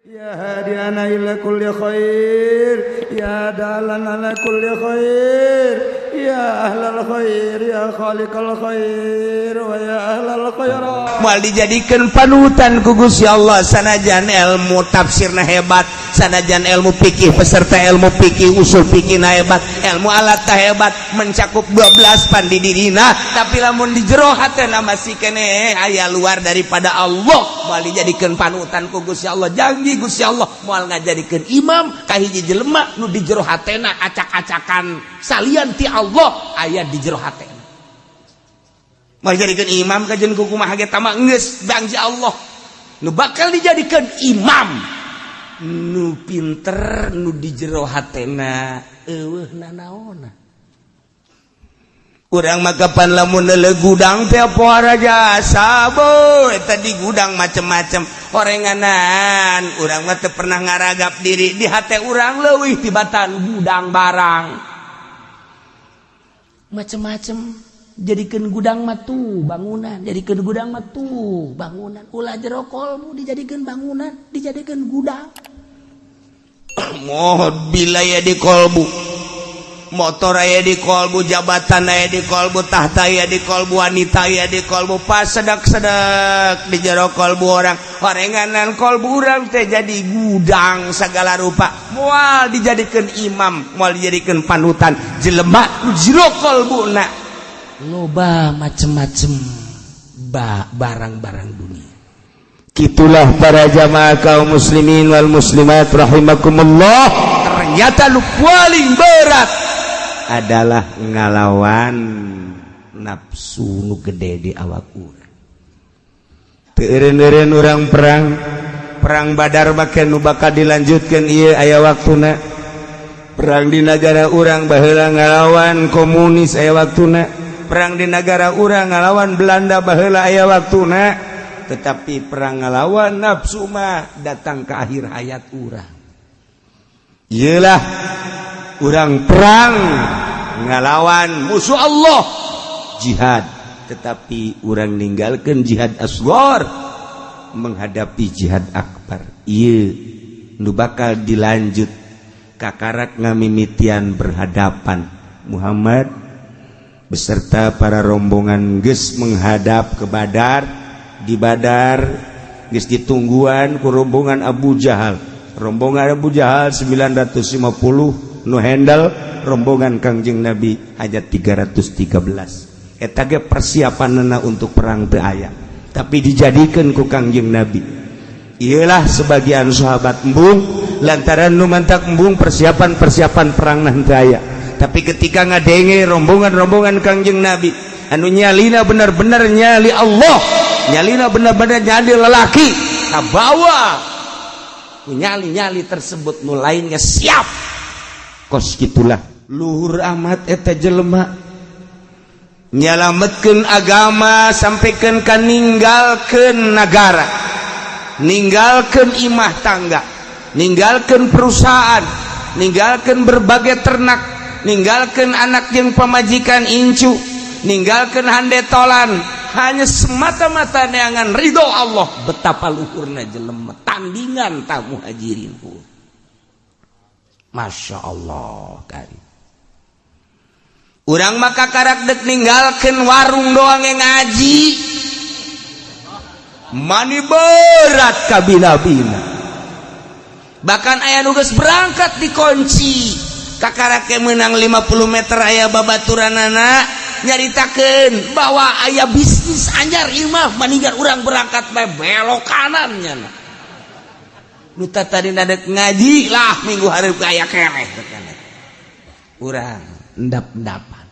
Ya hadiana ila kulli khair, ya dalan ala kulli khair, ya ahlal khair, ya khaliqal khair, wa ya ahlal khairat. Moal dijadikeun panutan ku Gusti Allah, sanajan ilmu tafsirna hebat, sanajan ilmu fikih peserta ilmu fikih usul fikihna hebat, ilmu alat tah hebat, mencakup 12 pan di dirina, tapi lamun di jero hatena masih keneh aya luar daripada Allah. Moal dijadikeun panutan ku Gusti Allah, janji Gusti Allah moal ngajadikeun imam ka hiji jelema nu di jero hatena acak-acakan salian ti Allah aya di jero hatena. Moal jadikeun imam ka jeung kumaha ge tama geus janji Allah nu bakal dijadikeun imam nu pinter nu di jero hatena eueuh nanaonna. Urang mah kapan lamun leuleuh gudang teh poara jasa boy tadi gudang macem-macem orenganan urang mah teu pernah ngaragap diri di hate urang leuwih tibatan gudang barang macem-macem jadikeun gudang mah tuh bangunan jadikeun gudang mah tuh bangunan ulah jero kolbu dijadikeun bangunan dijadikeun gudang mobil aya di kolbu motor aya di kolbu jabatan aya di kolbu tahta aya di kolbu wanita aya di kolbu pas sedak-sedak di jero kolbu orang orenganan kolbu urang teh jadi gudang segala rupa moal dijadikeun imam moal dijadikeun panutan jelema nu jero kolbuna loba macem-macem barang-barang dunia. Itulah para jamaah kaum muslimin wal muslimat rahimakumullah, ternyata lu paling berat adalah ngalawan nafsu nu gede di awak urang. Teu eureun-eureun urang perang Badar make nu bakal dilanjutkeun ieu aya waktuna. Perang di negara urang baheula ngalawan komunis aya waktuna. Perang di negara urang ngalawan Belanda baheula aya waktuna. Tetapi perang ngalawan nafsu mah datang ke akhir hayat urang. Iyalah urang perang ngalawan musuh Allah jihad, tetapi urang ninggalkeun jihad asghar menghadapi jihad akbar. Ieu nu bakal dilanjut kakarak ngamimitian berhadapan Muhammad beserta para rombongan geus menghadap ke Badar. Di Badar geus ditungguan ku rombongan Abu Jahal. Rombongan Abu Jahal 950 nu handle rombongan Kangjeng Nabi hanya 313. Eta ge persiapanna untuk perang teu aya, tapi dijadikeun ku Kangjeng Nabi. Iyalah sebagian sahabat embung lantaran nu mantak embung persiapan perang nah teu aya. Tapi ketika ngadenge rombongan Kangjeng Nabi anu nyalina benar-benar nyali Allah, nyalina benar-benar nyali lelaki, kabawa nyali-nyali tersebut nu lainnya siap. Kos gitulah luhur amat eta jelema nyalametkeun agama sampaikan ka ninggalkeun nagara, ninggalkeun imah tangga, ninggalkeun perusahaan, ninggalkeun berbagai ternak, ninggalkeun anak jeung pamajikan incu, ninggalkeun handetolan hanya semata-mata neangan ridho Allah. Betapa luhurna jelema tandingan tah muhajirin. Masya Allah kari. Urang maka karak dek ninggalkeun warung doang yang ngaji mani berat ka bina-bina. Bahkan aya nu geus berangkat dikunci kakarak menang 50 meter aya babaturanana nyaritakeun bahwa aya bisnis anyar imah maninggal urang berangkat bae belok kanan nya. Nu tadi nadek ngaji lah minggu hareup aya keneh urang endap-endapan.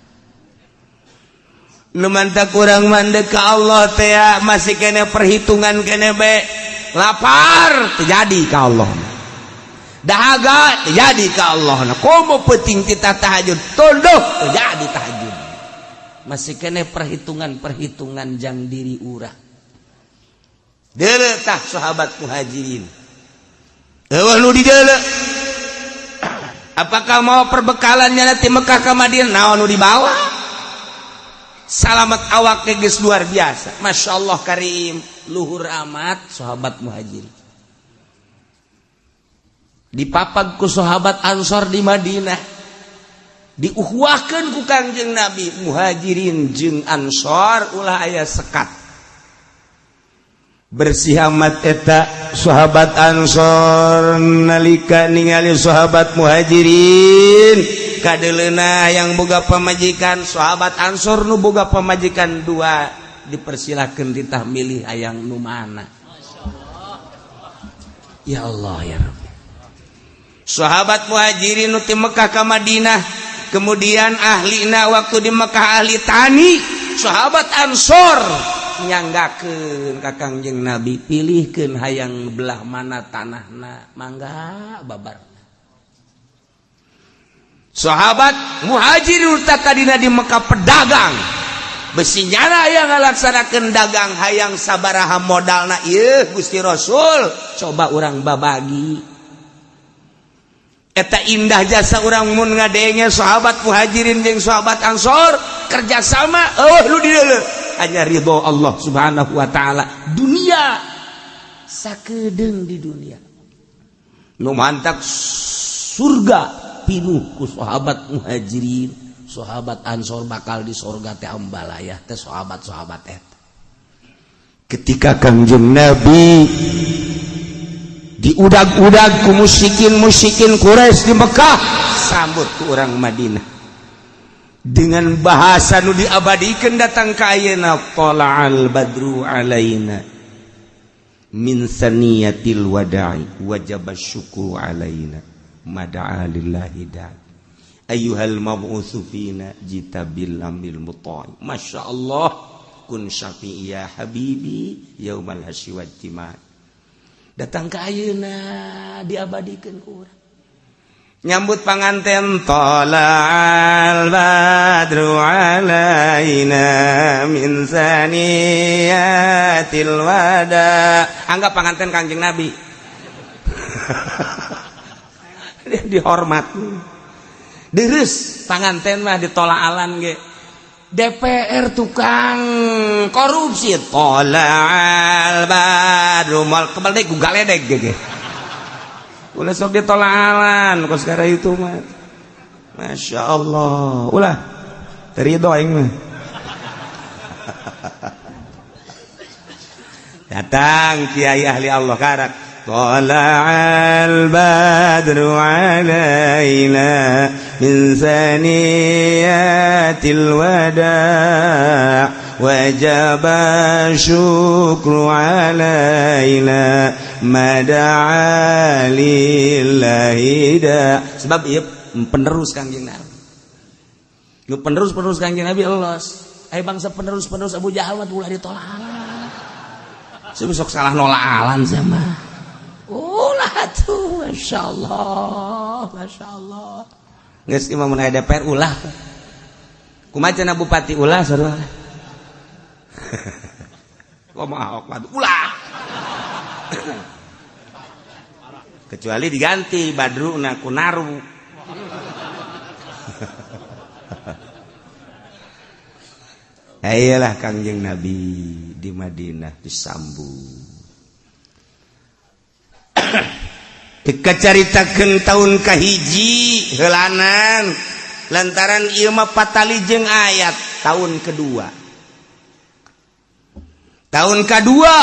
Nu mantak urang mandek ka Allah teh masih kene perhitungan kene be. Lapar terjadi ka Allah. Dahaga terjadi ka Allah. Komo penting kita tahajud toldoh terjadi tahajud. Masih kene perhitungan jang diri urang. Deuleu tah sahabat muhajirin. Eueuh nu di deuleu. Apakah mau perbekalannya nanti Mekah ka Madinah? Naon nu dibawa? Salamat awak geus luar biasa. Masya Allah karim, luhur amat sahabat muhajirin. dipapag ku sahabat Ansor di Madinah, diuhwahkeun ku Kangjeng Nabi. Muhajirin jeung Ansor ulah aya sekat. Bersih amat eta sahabat Ansor nalika ningali sahabat Muhajirin kadeleuna yang boga pamajikan. Sahabat Ansor nu boga pamajikan dua dipersilakeun ditah milih hayang nu mana. Ya Allah ya Rabbi. Sahabat Muhajirin nu ti Mekah ka Madinah, kemudian ahlina waktu di Mekah ahli tani. Sahabat Ansor nyanggakeun ka Kangjeng Nabi, pilihkeun hayang belah mana tanahna, mangga babar. Sahabat Muhajirin tadina di Mekah pedagang, besi nyana yang ngalaksanakeun dagang hayang sabaraha modalna. Ieu Gusti Rasul coba urang babagi. Eta indah jasa urang mun ngadenge sahabat Muhajirin jeung sahabat Ansor kerjasama. Lu di dieu hanya ridho Allah subhanahu wa ta'ala. Dunia sakedeung di dunia nu mantak surga pinuh ku sahabat Muhajirin. Sahabat Ansor bakal di surga teh ambalayah teh sahabat-sahabat eta. Ketika Kangjeng Nabi diudag-udag ku musyrikin Quraisy di Mekah, sambut ku orang Madinah dengan bahasa nu diabadikeun datang ka ayeuna. Tala'al badru alaina min saniyatil wada'i wajaba syukru alaina mada'a lillahi da'i ayyuhal mab'utsu fina jitabil amil muta'i. Masya Allah, kun syafi'i ya habibi yaumal hasyi wal jima'. Datang ka ayeuna diabadikeun ku urang. Nyambut panganten tala'al badru alaina min saniyatil wada. Anggap panganten Kangjeng Nabi. Dihormat. Deres panganten mah ditolaalan ge. DPR tukang korupsi. Tala'al badru mal kebal ku galedeg ge. Ulah sok ditolaalan kos gara itu mah. Masya Allah. Ulah terido aing mah. Datang kiai ahli Allah karak. Tala'al badru alaina min saniyatil wada' wajaba syukru alaina mada'a lillahi da. Sebab ieu penerus Kangjeng Nabi. Nu penerus Kangjeng Nabi elos. Ai bangsa penerus Abu Jahal mah ulah ditolak. Sebab sok salah nolaalan sama. Ulah tuh, Masya Allah. Geus imam mun aya DPR ulah. Kumaha cenah bupati ulah sarua. Kumaha ok ulah. Kecuali diganti badruna ku naru. Ayolah Kangjeng Nabi di Madinah disambut. Dikacaritakeun taun kahiji heulanan lantaran ieu mah patali jeung ayat tahun kedua. Tahun kedua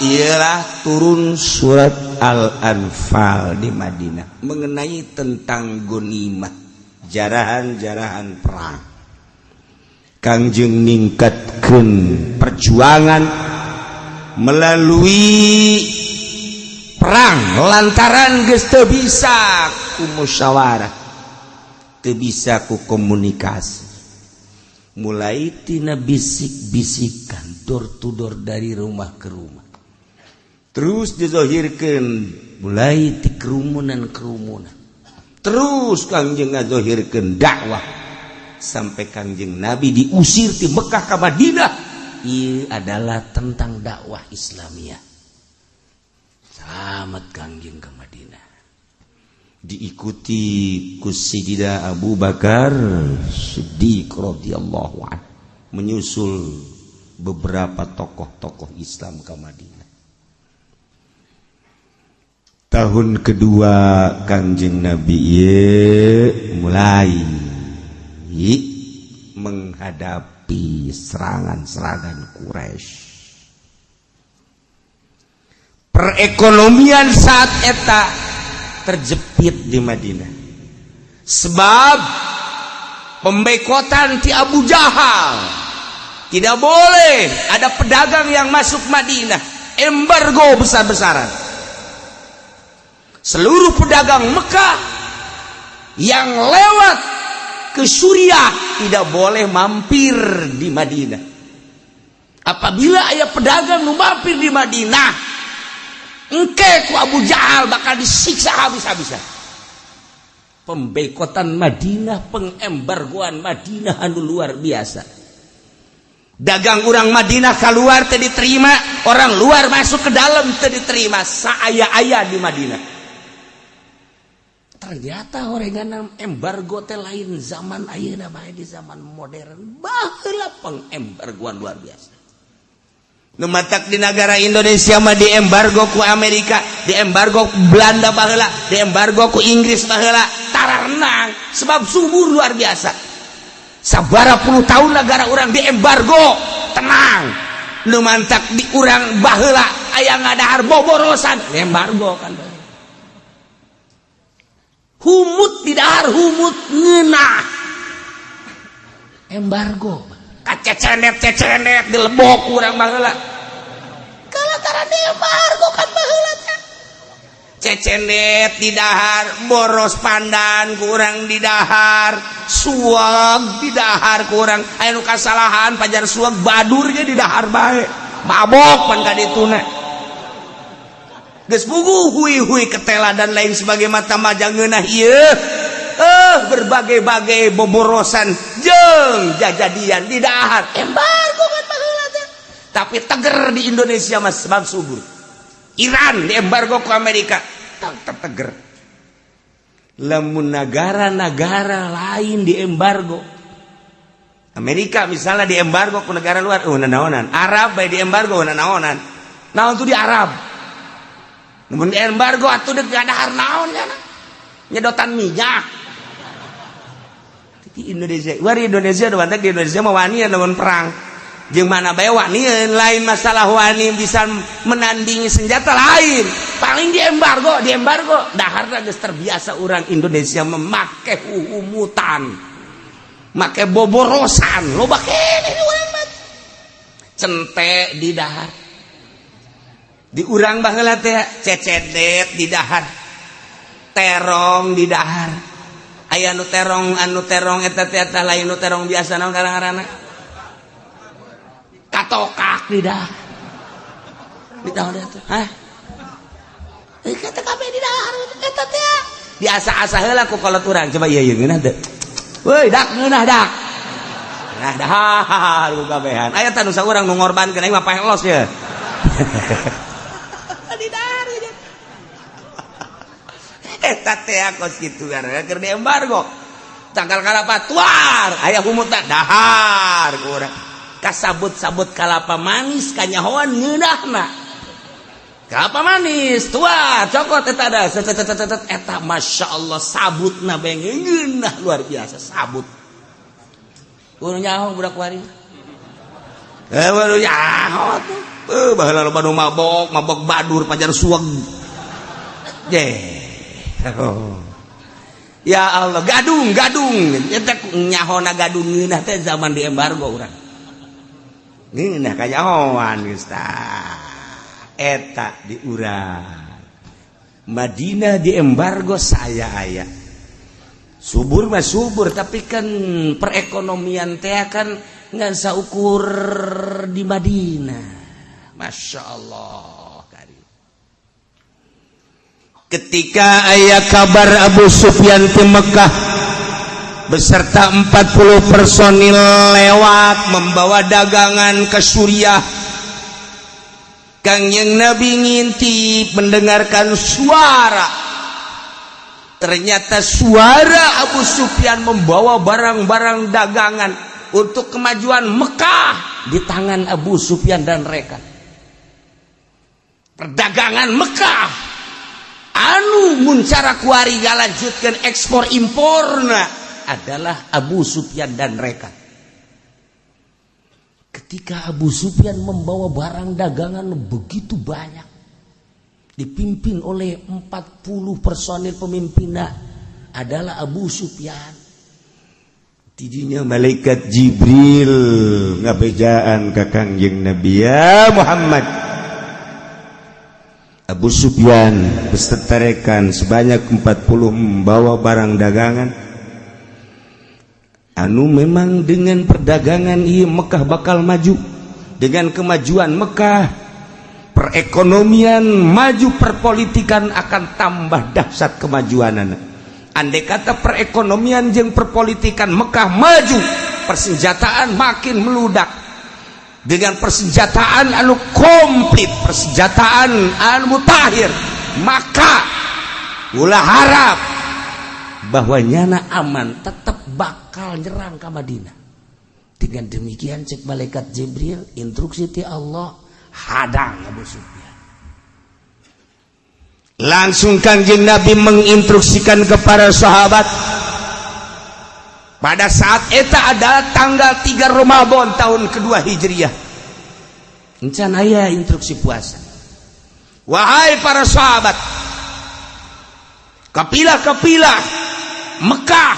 ialah turun surat Al-Anfal di Madinah mengenai tentang ghanimah, jarahan-jarahan perang. Kangjeng ningkatkeun perjuangan melalui perang lantaran geus teu bisa ku musyawarah, teu bisa ku komunikasi. Mulai tina bisik-bisikan door to door dari rumah ke rumah. Terus dizahirkeun mulai ti kerumunan. Terus Kangjeng ngazahirkeun dakwah sampai Kangjeng Nabi diusir di Mekah ke Madinah. Ieu adalah tentang dakwah Islamiyah. Selamat Kangjeng ke Madinah. Diikuti ku Sayyidina Abu Bakar Siddiq radhiyallahu anhu, menyusul beberapa tokoh-tokoh Islam ke Madinah. tahun kedua Kangjeng Nabi mulai menghadapi serangan-serangan Quraisy. Perekonomian saat eta terjepit di Madinah sebab pemboikotan ti Abu Jahal. Tidak boleh ada pedagang yang masuk Madinah, embargo besar-besaran. Seluruh pedagang Mekah yang lewat ke Suriah tidak boleh mampir di Madinah. Apabila ada pedagang nu mampir di Madinah, engke ku Abu Jahal bakal disiksa habis-habisan. Pemboikotan Madinah, pengembargoan Madinah anu luar biasa. Dagang orang Madinah keluar teu diterima, orang luar masuk ke dalam teu diterima, saaya-aya di Madinah. Ternyata horengan embargo teh lain zaman ayeuna bae di zaman modern. Baheula pengembargoan luar biasa. Nu matak di negara Indonesia mah diembargo ku Amerika, diembargo ku Belanda baheula, diembargo ku Inggris baheula, tararenang sebab subur luar biasa. Sabara puluh tahun negara orang diembargo, tenang. Nu mantak di urang baheula aya ngadahar boborosan, embargo kan. Humut didahar, humut ngeunah. Embargo. Kacecenet-cecenet dilebok urang baheula. Kalantaran diembargo kan baheula teh. Cecenet didahar, boros pandan kurang didahar, suag didahar kurang. Aya nu kasalahan pajar suag badur ge didahar bae. Mabok pan ka dituna. Geus puguh hui-hui ketela dan lain sebagai mata majang ngeunah ieu. Berbagai-bagai boborosan jeung jajadian didahar. Embargo kan baheula teh. Tapi teger di Indonesia mah sebab subur. Iran diembargo ke Amerika, teger. Lamun negara-negara lain diembargo, Amerika misalnya diembargo ke negara luar, naonan. Arab bae diembargo naonan. Naon tuh di Arab. Namun diembargo atuh deuk gadahar naon nya? Nyedotan minyak. Di Indonesia, wari Indonesia doang di Indonesia mah wani namun perang. Jeung mana bae wani lain masalah wani bisa menandingi senjata lain. Paling diembargo daharna geus terbiasa orang Indonesia memakai umutan. Make boborosan, loba keneh di urang mah. Cente di dahar. Di urang baheula teh cecedet di dahar. Terong di dahar. Aya anu terong eta teh lain nu terong biasa naon ngaranna? Katokak lidah itu, hah? Kata kami di dahar eta teh biasa-asa heula ku kolot urang coba ieu ngeunah teh. Weuy dak ngeunah dak. Nah dahar ku kabehan. Aya teh nu saurang nu ngorbankeun aing mah paelos ye. Di dahar aja. Eta teh akos kitu gara keur diembargo. Tanggal kalapat tuar aya humutna dahar ku urang. Kasabut-sabut kalapa manis kanyahoan ngeunahna. Kalapa manis tuar cokot eta da eta masyaallah sabutna bae ngeunah luar biasa sabut. Urang nyaho budak wari. Baru nyaho tuh. Baheula loba nu mabok badur pajar suag. Ya Allah gadung eta nyahona gadung ngeunah teh zaman di embargo urang. Ngeunah kanyahoan geus tah. Eta di urang. Madinah di embargo saya aya. Subur mah subur tapi kan perekonomian teh kan ngan saukur di Madinah. Masya Allah. Ketika aya kabar Abu Sufyan ke Mekah beserta 40 personil lewat membawa dagangan ke Suriah. Kangjeng Nabi ngintip mendengarkan suara. Ternyata suara Abu Sufyan membawa barang-barang dagangan untuk kemajuan Mekah di tangan Abu Sufyan dan rekan. Perdagangan Mekah anu muncara kuari ngalanjutkeun ekspor imporna adalah Abu Sufyan dan rekan. Ketika Abu Sufyan membawa barang dagangan begitu banyak, dipimpin oleh 40 personil pemimpinnya adalah Abu Sufyan. Tidinya malaikat Jibril ngabejaan ka Kangjeng Nabi ya Muhammad. Abu Sufyan beserta rekan sebanyak 40 membawa barang dagangan anu memang dengan perdagangan ieu Mekah bakal maju. Dengan kemajuan Mekah, perekonomian maju, perpolitikan akan tambah dahsyat kemajuanana. Andai kata perekonomian jeung perpolitikan Mekah maju, persenjataan makin meludak. Dengan persenjataan anu komplit, persenjataan anu mutakhir, maka ulah harap bahwa nyana aman tetap bakal nyerang ke Madinah. Dengan demikian cek malaikat Jibril, instruksi ti Allah, hadang Abu Sufyan. Langsung Kangjeng Nabi menginstruksikan kepada sahabat. Pada saat eta adalah tanggal 3 Ramadan tahun kedua Hijriah. Encan aya instruksi puasa. Wahai para sahabat, kapilah-kapilah Mekah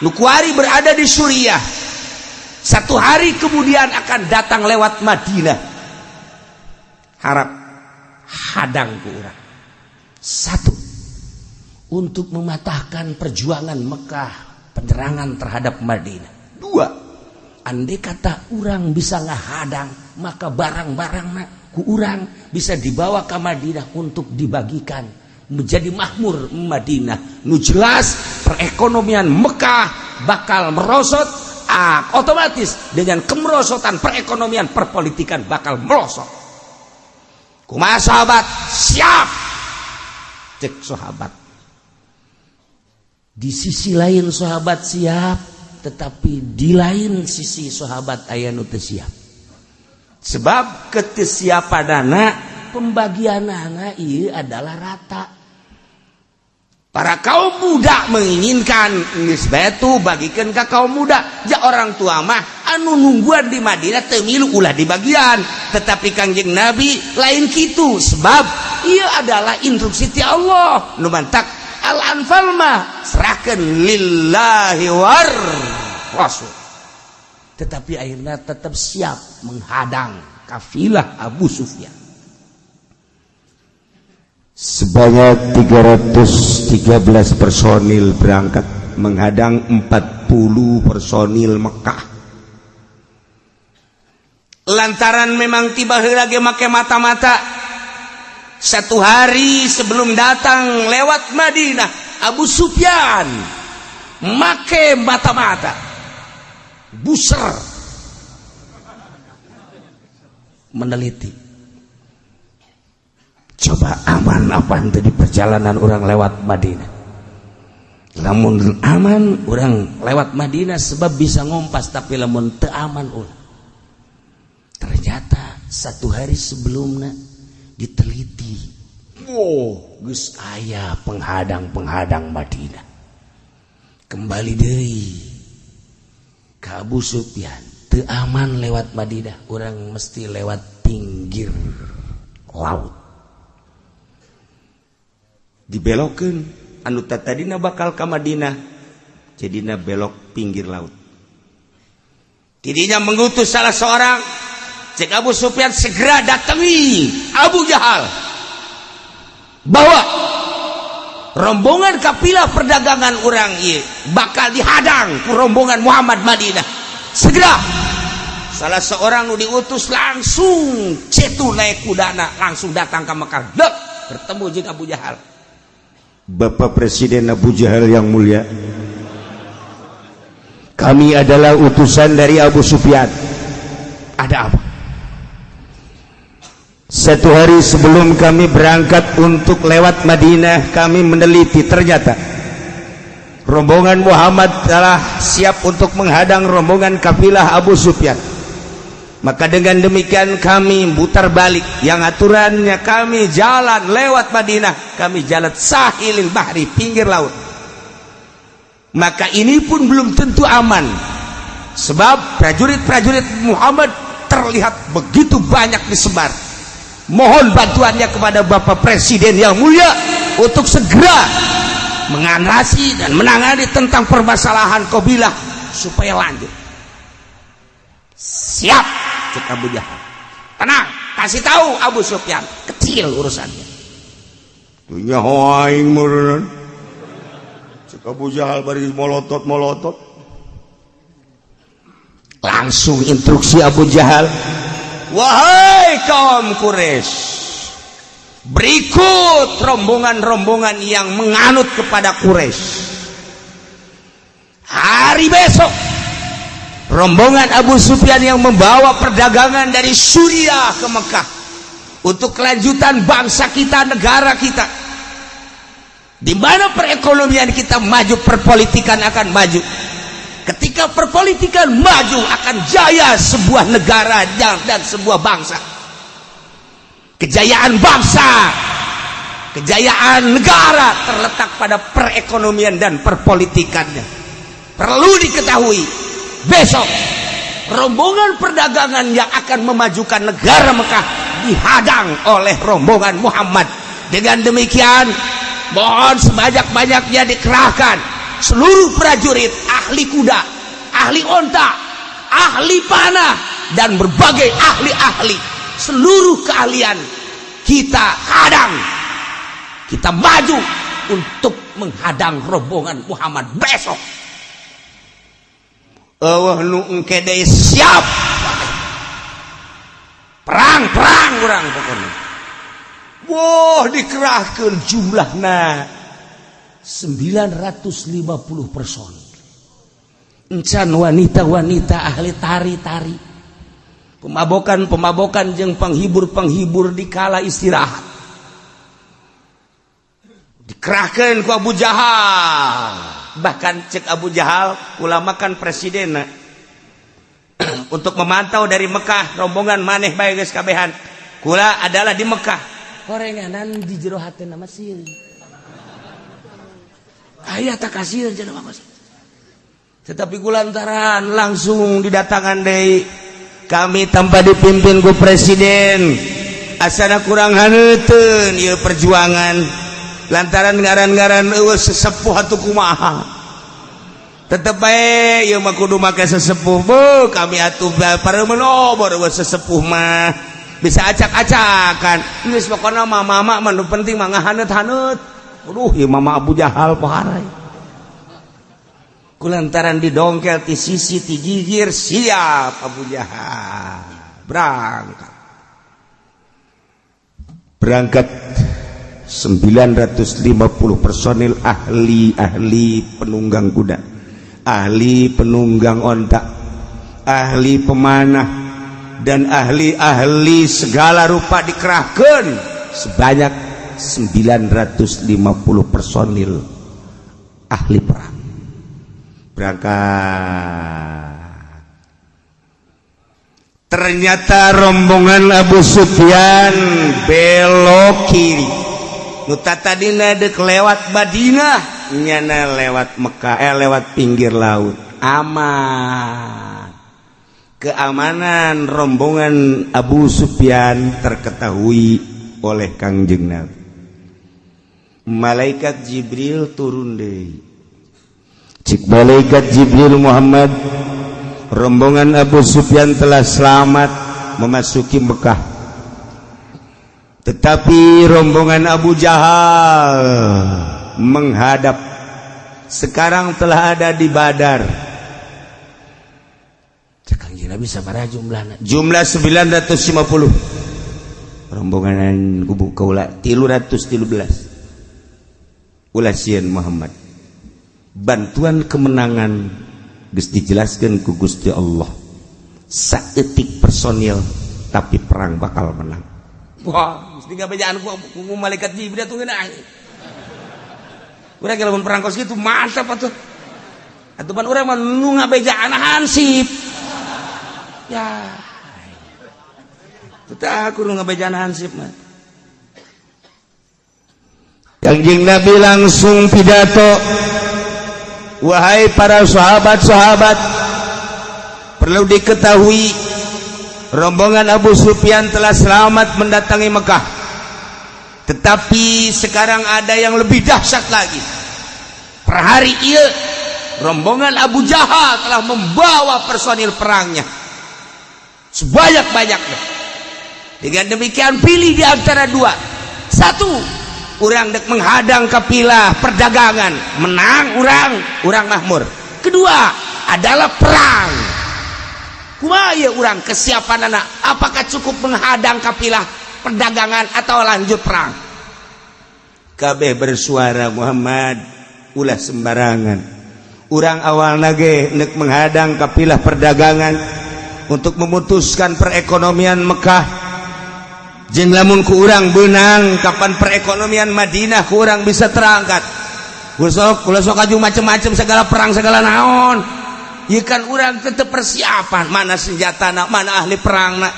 nukuari berada di Suriah. 1 hari kemudian akan datang lewat Madinah. Harap hadang ku urang. 1, untuk mematahkan perjuangan Mekah, penyerangan terhadap Madinah. 2, andai kata urang bisa ngahadang, maka barang-barangna ku urang bisa dibawa ke Madinah untuk dibagikan, menjadi makmur Madinah. Nu jelas perekonomian Mekah bakal merosot, otomatis dengan kemerosotan perekonomian, perpolitikan bakal merosot. Kumaha sahabat? Siap. Cek sahabat. Di sisi lain sahabat siap, tetapi di lain sisi sahabat aya nu teu siap. Sebab ketesiapanana pembagianana ieu adalah rata. Para kaum muda menginginkan geus bae tuh bagikeun ka kaum muda. Ja orang tua mah anu nungguan di Madinah teu milu ulah dibagian, tetapi Kangjeng Nabi lain kitu, sebab ieu adalah instruksi ti Allah. Nu mantak Al-Anfal mah serahkeun lillahi war rasul. Tetapi akhirnya tetap siap menghadang kafilah Abu Sufyan. Sebanyak 313 personil berangkat menghadang 40 personil Mekah. Lantaran memang tiba heula ge make mata-mata. 1 hari sebelum datang lewat Madinah, Abu Sufyan make mata-mata, buser, meneliti. Coba aman apa ente di perjalanan orang lewat Madinah. Lamun aman orang lewat Madinah sebab bisa ngompas, tapi lamun teu aman ulah. Ternyata 1 hari sebelumnya diteliti, geus aya penghadang-penghadang Madinah. Kembali deui ka Abu Sufyan, teu aman lewat Madinah, orang mesti lewat pinggir laut. Dibelokeun anu tadina bakal ka Madinah, jadina belok pinggir laut. Tidinya mengutus salah seorang, cek Abu Sufyan segera datangi Abu Jahal, bawa rombongan kapilah perdagangan orang ieu bakal dihadang ku rombongan Muhammad Madinah. Segera salah seorang nu diutus langsung cetu naik kudana langsung datang ke Mekah, dek bertemu jeung Abu Jahal. Bapak Presiden Abu Jahal yang mulia, kami adalah utusan dari Abu Sufyan. Ada apa? 1 hari sebelum kami berangkat untuk lewat Madinah, kami meneliti, ternyata rombongan Muhammad telah siap untuk menghadang rombongan kafilah Abu Sufyan. Maka dengan demikian kami putar balik, yang aturannya kami jalan lewat Madinah, kami jalan sahilil bahri, pinggir laut. Maka ini pun belum tentu aman, sebab prajurit-prajurit Muhammad terlihat begitu banyak disebar. Mohon bantuannya kepada Bapak Presiden yang mulia untuk segera mengatasi dan menangani tentang permasalahan kabilah supaya lanjut. Siap, cek Abu Jahal. Tenang, kasih tahu Abu Sufyan, kecil urusannya. Dunya hoaing meureun. Cek Abu Jahal bari molotot. Langsung instruksi Abu Jahal, wahai kaum Quraisy, berikut rombongan-rombongan yang menganut kepada Quraisy. Hari besok rombongan Abu Sufyan yang membawa perdagangan dari Suriah ke Mekah untuk kelanjutan bangsa kita, negara kita, di mana perekonomian kita maju, perpolitikan akan maju. Ketika perpolitikan maju, akan jaya sebuah negara dan sebuah bangsa. Kejayaan bangsa, kejayaan negara terletak pada perekonomian dan perpolitikannya. Perlu diketahui, besok rombongan perdagangan yang akan memajukan negara Mekah dihadang oleh rombongan Muhammad. Dengan demikian, mohon sebanyak-banyaknya dikerahkan seluruh prajurit, ahli kuda, ahli onta, ahli panah, dan berbagai ahli-ahli. Seluruh keahlian kita hadang, kita maju untuk menghadang rombongan Muhammad besok. Nu engke deui siap, perang urang pokoknya. Wah, dikerahkeun jumlahna 950 personil. Encan wanita-wanita ahli tari-tari, pemabokan jeung penghibur di kala istirahat. Dikerahkeun ku Abu Jahal. Bahkan cek Abu Jahal, ulama kan presiden untuk memantau dari Mekah rombongan maneh bae geus kabehan. Kula adalah di Mekah. Korenganan di jero hatena Mesir. Aya tak kasih aja nama Mas. Tetapi kulantaran langsung didatangan deui kami tanpa dipimpin ku presiden. Asana kurang haneuteun ieu perjuangan. Lantaran ngaran-ngaran eueus sesepuh atuh kumaha. Tetep bae ieu mah kudu make sesepuh. Beuh kami atuh pareumeun obor eueus sesepuh mah bisa acak-acakan. Geus pokona mama mah nu penting mah ngahaneut-haneut. Aduh, ieu mama Abu Jahal paharai. Kulantaran didongkel ti sisi ti gigir, siap Abu Jahal. Berangkat 950 personil ahli penunggang kuda, ahli penunggang onta, ahli pemanah, dan ahli segala rupa dikerahkan sebanyak 950 personil ahli perang. Berangkat. Ternyata rombongan Abu Sufyan belok kiri. Nuta tadina dek lewat Madinah, nyana lewat Mekah, lewat pinggir laut. Aman. Keamanan rombongan Abu Sufyan terketahui oleh Kangjeng Nabi. Malaikat Jibril turun deui. Cik malaikat Jibril Muhammad, rombongan Abu Sufyan telah selamat memasuki Mekah. Tetapi rombongan Abu Jahal menghadap, sekarang telah ada di Badar. Kangjeng Nabi sabaraha jumlahna? Jumlah 950. Rombongan kubu kaula 313. Ulah sieun Muhammad. Bantuan kemenangan geus dijelaskeun ku Gusti Allah. Saeutik personil tapi perang bakal menang. Wah, mesti ngabejaan ku malaikat Jibril tuh geuna. Urang lamun perang kos kitu mantap atuh. Atuh pan urang mah nu ngabejaan hansip. Ya. Teu kudu ngabejaan hansip mah. Kangjeng Nabi langsung pidato, wahai para sahabat-sahabat, perlu diketahui rombongan Abu Sufyan telah selamat mendatangi Mekah. Tetapi sekarang ada yang lebih dahsyat lagi. Per hari ini rombongan Abu Jahal telah membawa personil perangnya sebanyak-banyaknya. Dengan demikian pilih di antara dua. Satu, urang dek menghadang kapilah perdagangan, menang urang mahmur. Kedua adalah perang. Kumaha ya urang kesiapan anak? Apakah cukup menghadang kapilah perdagangan atau lanjut perang? Kabeh bersuara, Muhammad ulah sembarangan. Urang awal nage nek menghadang kapilah perdagangan untuk memutuskan perekonomian Mekah. Jeung lamun ku urang beunang kapan perekonomian Madinah ku urang bisa terangkat. Ulah sok aju macem-macem segala perang segala naon. Ieu kan urang tetep persiapan, mana senjatana, mana ahli perangna.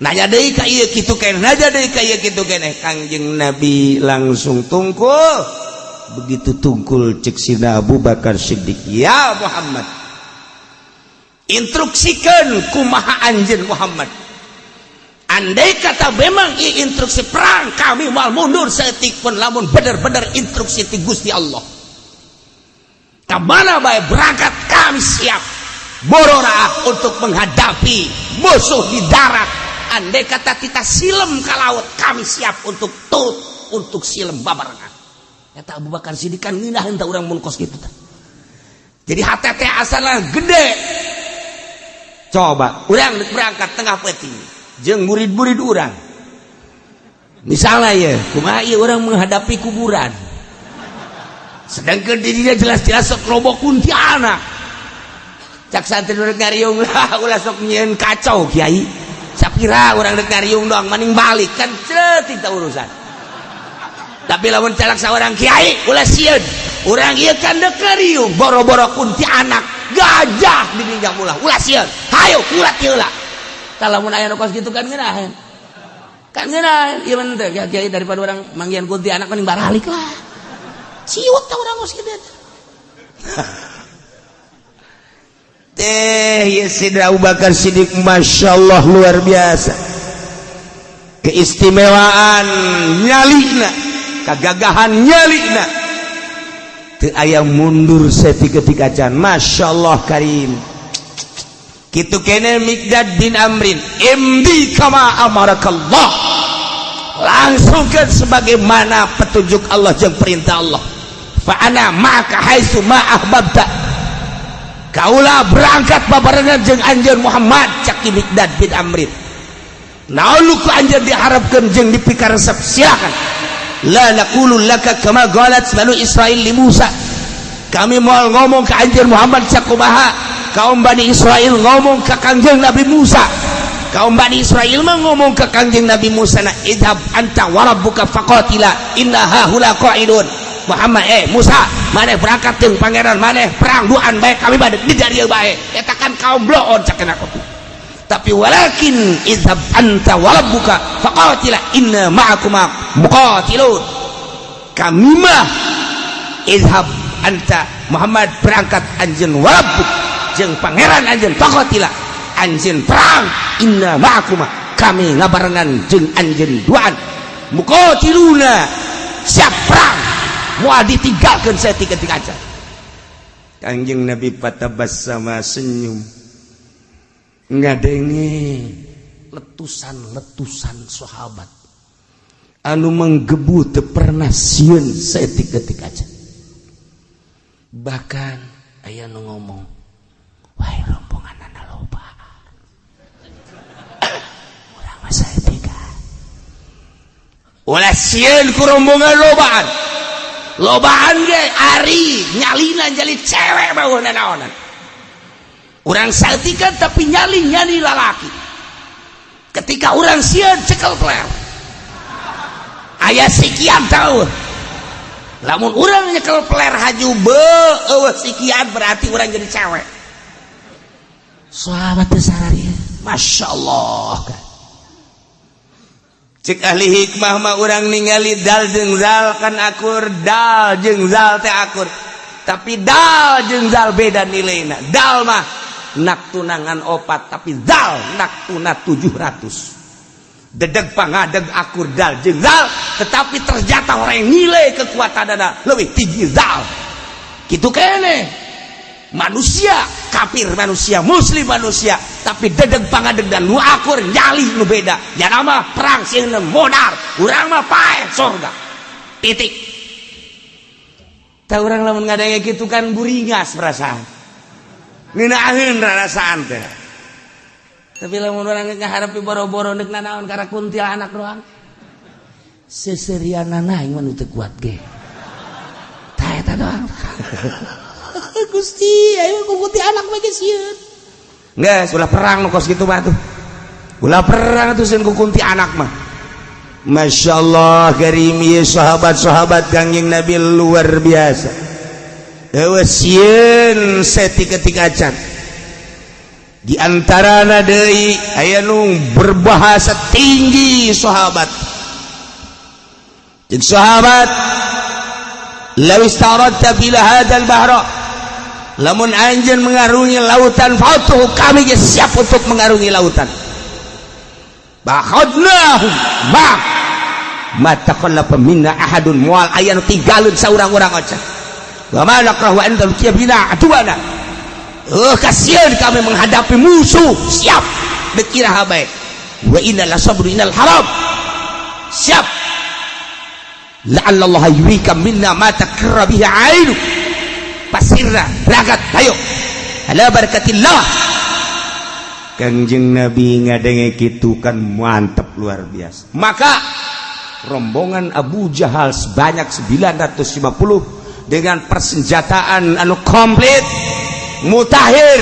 Nanya deui ka ieu kitu keneh, nanya deui ka ieu kitu keneh. Kangjeng Nabi langsung tungkul. Begitu tungkul cek sina Abu Bakar Siddiq, ya Muhammad, instruksikeun kumaha anjeun Muhammad. Andai kata memang ini instruksi perang, kami mal mundur seetik pun, lamun benar-benar instruksi ti Gusti Allah. Kamana bae berangkat kami siap bororah untuk menghadapi musuh di darat. Andai kata kita silem ke laut, kami siap untuk untuk silem babarengan. Kata Abu Bakar Siddiq kan ngeunah henteu urang mun kos kitu teh. Jadi hati teh asalna gede. Coba urang berangkat tengah peuting jeung murid-murid urang. Misalnya ya, kumaha ieu urang menghadapi kuburan. Sedangkan dirinya jelas-jelas sok loba kuntilanak. Cak santri urang ngariung ulah sok nyieun kacau kiai. Sapira urang rek ngariung doang maning balik kan ceutik ta urusan. Tapi lamun calak saurang kiai ulah sieun. Urang ieu kan dek ngariung boro-boro kuntilanak, gajah di ninjang ulah. Ulah sieun. Hayo ulat heula. Kalau mun aya nu kos kitu kan ngeunaheun. Kan ngeunaheun ieu mah teh kiai daripada orang manggian kunti anak mending baralik lah. Ciut tah urang kos kitu. Ya Sayyidina Abu Bakar Siddiq masyaallah luar biasa. Keistimewaan nyalina, kagagahan nyalina. Teu aya mundur saeutik-eutik acan, masyaallah karim. Kitu kene Miqdad bin Amrin, imdi kama amarakallah, langsungkan sebagaimana petunjuk Allah jeung perintah Allah. Fa ana maka haitsu ma ahbabta, kaulah berangkat babarengan jeung anjeun Muhammad, cak Miqdad bin Amrin. Naon ku anjeun diharapkeun jeung dipikaresep, silakan. La naqulu laka kama qalat Banu Israil li Musa, kami mau ngomong ke anjeun Muhammad sakumaha kaum Bani Israel ngomong ke Kangjeng Nabi Musa. Kaum Bani Israel mah ngomong ke Kangjeng Nabi Musa, na idhab anta wa rabbuka faqatila inna haula qa'idun. Muhammad Musa, maneh berangkat jeung pangeran maneh perang duaan bae, kami bade di dieu bae. Eta kan kaum bloon cakeuna kopi. Tapi walakin idhab anta wa rabbuka faqatila inna ma'akuma muqatilun. Kami mah idhab anta Muhammad berangkat anjeun wa rabbuka jeung pangeran anjeun faqatila anjeun perang inna ma'akum kami ngabarengan jeung anjeun duaan muqatiluna siap perang moal ditinggalkeun saeutik-eutik aja. Kangjeng Nabi patabassama senyum ngadenge letusan-letusan sahabat anu menggebu teu pernah sieun saeutik-eutik aja. Bahkan aya nu ngomong, wahai rombongan anak loba, urang mah saeutika. Ulah sieun ku rombongan lobaan. Lobaan ge ari nyalina jadi cewek baheuna naonan. Urang saeutika tapi nyali lalaki. Ketika urang sieun cekel peler. Aya sikian tahu. Lamun urang nyekel peler haju eueuh sikian berarti urang jadi cewek. Sahabat teh sararieu, masyaallah. cek ahli hikmah mah urang ningali dal jeung zal kan akur, dal jeung zal teh akur, tapi dal jeung zal beda nilaina. Dal mah nak tunangan 4, tapi zal nak tuna 700. Dedeg pangadeg akur dal jeung zal, tetapi ternyata orang yang nilai kekuatanana leuwih tinggi zal. Kitu keneh. Manusia kafir, manusia muslim manusia, tapi dedeg pangadeg dan nu akur nyali nu beda. Ya nama perang sieun modal, urang mah pae surga. Titik. Tah urang lamun ngadenge kitu kan buringas perasaan. Ngeunaheun rasaan teh. Tapi lamun urang ngaharapi boro-boro neuk nanaon karena kuntilanak doang. Seserianana aing mah nu teu kuat ge. Tah eta doang. Gusti, ayo ku kuntilanak mah ge sieun. Geus ulah perang nu kos kitu mah tuh. Ulah perang atuh sieun ku kuntilanak mah. Masyaallah karim ieu sahabat-sahabat Kangjeng Nabi luar biasa. Eueuh sieun saeutik-eutik acan. Di antarana deui aya nu berbahasa tinggi sahabat. Jeung sahabat law istaradta bila hadzal bahra, lamun anjeun mengarungi lautan fatuh, kami ge siap untuk mengarungi lautan. Bakhadnahu ma taqallafa minna ahadun moal aya nu tinggalun saurang-urang ocah. Wa ma nakrahu an talqiya bina atuwana. Kasihan kami menghadapi musuh, siap dekira habae. Wa innal sabru innal haram, siap. La'allallah yurika minna ma takarra bihi ainu, pasirna ragat ayo ala barakatillah. Kangjeng Nabi ngadenge kitu kan mantep luar biasa. Maka rombongan Abu Jahal sebanyak 950 dengan persenjataan anu komplit mutahir.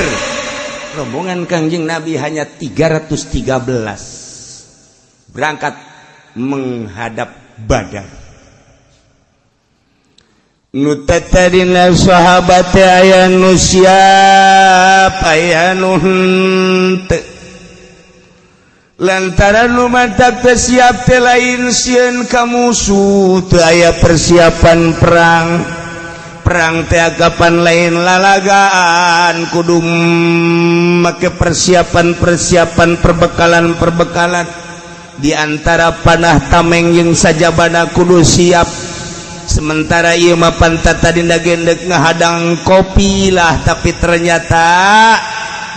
Rombongan Kangjeng Nabi hanya 313 berangkat menghadap Badar. Nu tatadina sahabat aya nu siap aya nu henteu. Lantaran nu mantap teu siap teh lain sieun ka musuh, teu aya persiapan perang. Perang teh agapan lain lalagaan, kudu make persiapan perbekalan di antara panah tameng jeung sajabana kudu siap. Sementara ieu mah pantata dina gendek ngahadang kopi lah, tapi ternyata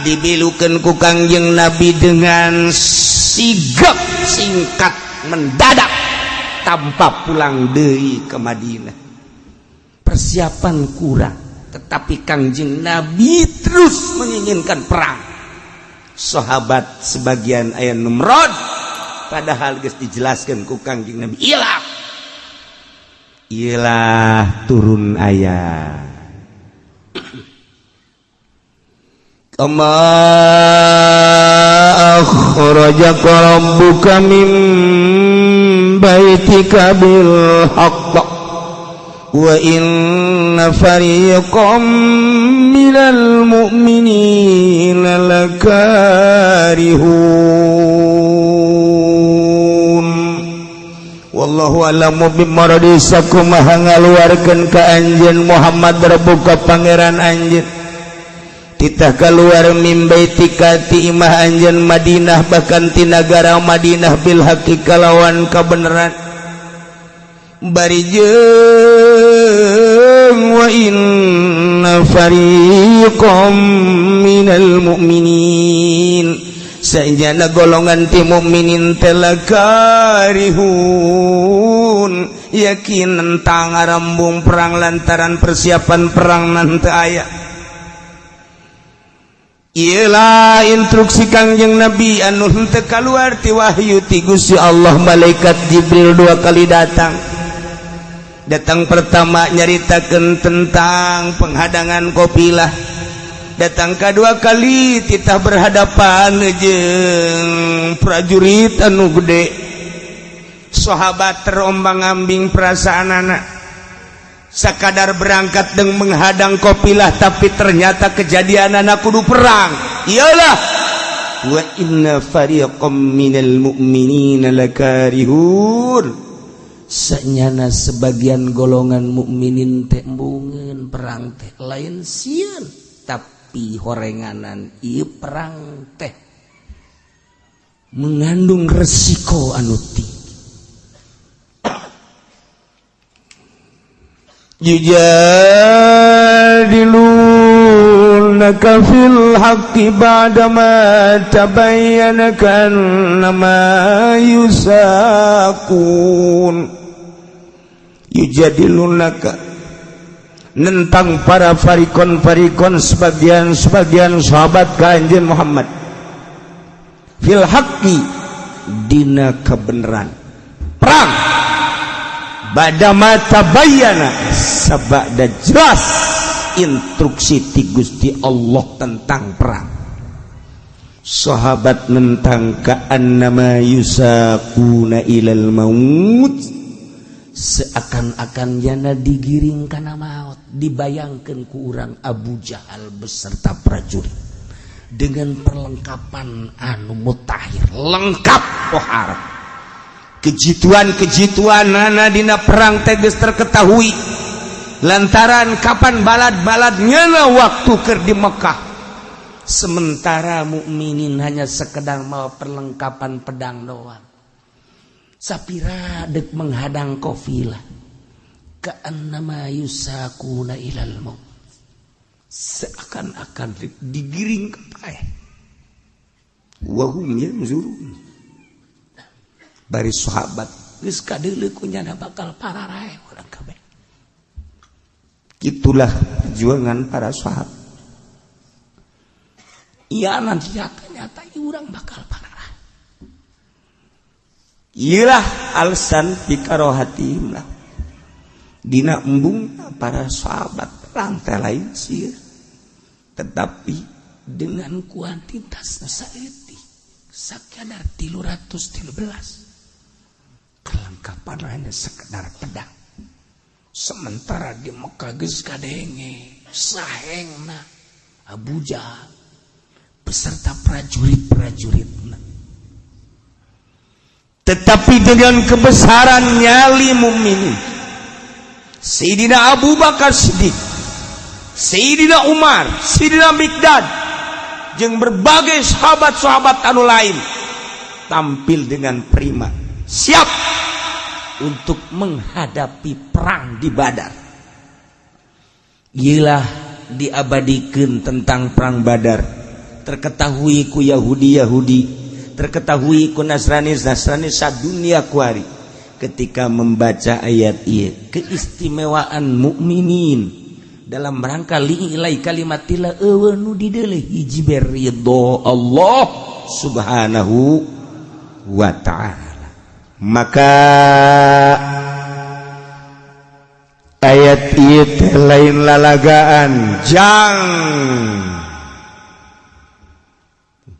dibilukeun ku Kangjeng Nabi dengan sigap singkat mendadak tanpa pulang deui ke Madinah. Persiapan kurang, tetapi Kangjeng Nabi terus menginginkan perang. Sahabat sebagian aya numrod, padahal geus dijelaskeun ku Kangjeng Nabi. Iyalah turun ayat. Kama akhrajaka rabbuka min baitika bil haqq wa inna fariqam minal mu'minina lakarihun. Wallahu a'lamu bimaradiisa kumaha ngaluarkeun ka anjeun Muhammad rabbuka pangeran anjeun titah keluar min baitika ti imah anjeun Madinah, bahkan ti nagara Madinah bil haqqi kalawan kabeneran. Bari jeung wa inna fariqam minal mu'minin, saenjana golongan ti mukminin teh lakarihun, yakin tentang arambung perang lantaran persiapan perang nanti aya. Ialah instruksi Kangjeng Nabi anu henteu kaluar ti wahyu ti Gusti Allah. Malaikat Jibril 2 kali datang. Datang pertama nyaritakeun tentang penghadangan kafilah. Datang kedua kali titah berhadapan jeung prajurit anu gede. Sahabat terombang-ambing perasaanana. Sakadar berangkat dan menghadang kafilah, tapi ternyata kejadian anak kudu perang. Iyalah wa inna fariqam minal mu'minina lakarihun. Sanyana sebagian golongan mukminin teh embungeun perang teh lain sieun, tapi horenganan ieu perang teh mengandung resiko anu tinggi. Yujadilunaka fil haqqi ba'dama tabayyana ka'annama yusaqun. Yujadilunaka nentang para farikon sebagian sahabat kanjeng Muhammad fil haqqi dina kebenaran perang badama tabayyana sabada jelas instruksi ti Gusti Allah tentang perang. Sahabat nentang ka'annama yusaquna ilal maut, seakan-akan jana digiring kana maut. Dibayangkan ku urang Abu Jahal beserta prajurit dengan perlengkapan anu mutakhir, lengkap pohara. Kejituan nana dina perang teges terketahui lantaran kapan balad nyana waktu keur di Mekah, sementara mukminin hanya sekedar mau perlengkapan pedang doang. Sapira dek menghadang kafilah, ka'annama yusaquna ilal maut, seakan-akan digiring ke paeh. Wahum yanzurun, bari sahabat geus kadeuleu kunyana bakal pararae urang kabeh. Itulah perjuangan para sahabat. Iya nanti nyata urang bakal pararae. Iyalah alasan pikarohatihim lah. Dina embung para sahabat perang teh lain sieun, tetapi dengan kuantitas saeutik sakadar 313. Kelengkapan hanya sekedar pedang, sementara di Mekah geus kadenge sahengna Abu Jahal beserta prajurit-prajuritna. Tetapi dengan kebesaran nyali mukminin, Sayyidina Abu Bakar Siddiq, Sayyidina Umar, Sayyidina Miqdad, jeung berbagai sahabat-sahabat anu lain tampil dengan prima, siap untuk menghadapi perang di Badar. Iyalah diabadikeun tentang perang Badar, terketahui ku Yahudi, terketahui ku Nasrani sadunia kuari ketika membaca ayat ieu. Keistimewaan mukminin dalam rangka li'ilai kalimatillah nu dideuleh hiji ridho Allah subhanahu wa ta'ala. Maka ayat ieu lain lalagaan jang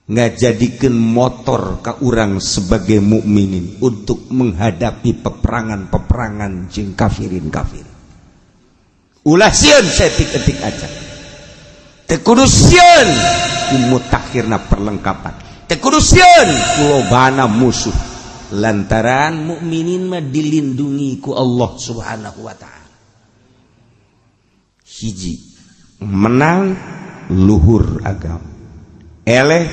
ngajadikeun motor ka urang sebagai mukminin untuk menghadapi peperangan jeung kafirin. Ulah sieun setik-etik aja. Teu kudu sieun ku mutakhirna perlengkapan. Teu kudu sieun ku lobana musuh. Lantaran mukminin mah dilindungi ku Allah Subhanahu wa taala. Hiji, menang luhur agama. Eleh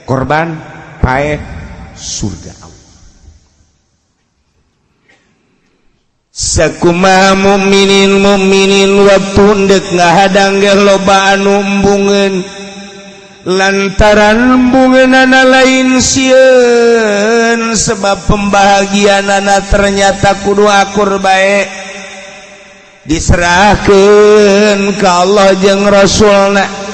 korban paeh surga Allah. Sakumaha mukminin waktu ndek ngahadang ge loba anu embungeun, lantaran embungeunana lain sieun sebab pembahagiaanana ternyata kudu akur bae diserahkeun ka Allah jeung Rasulna.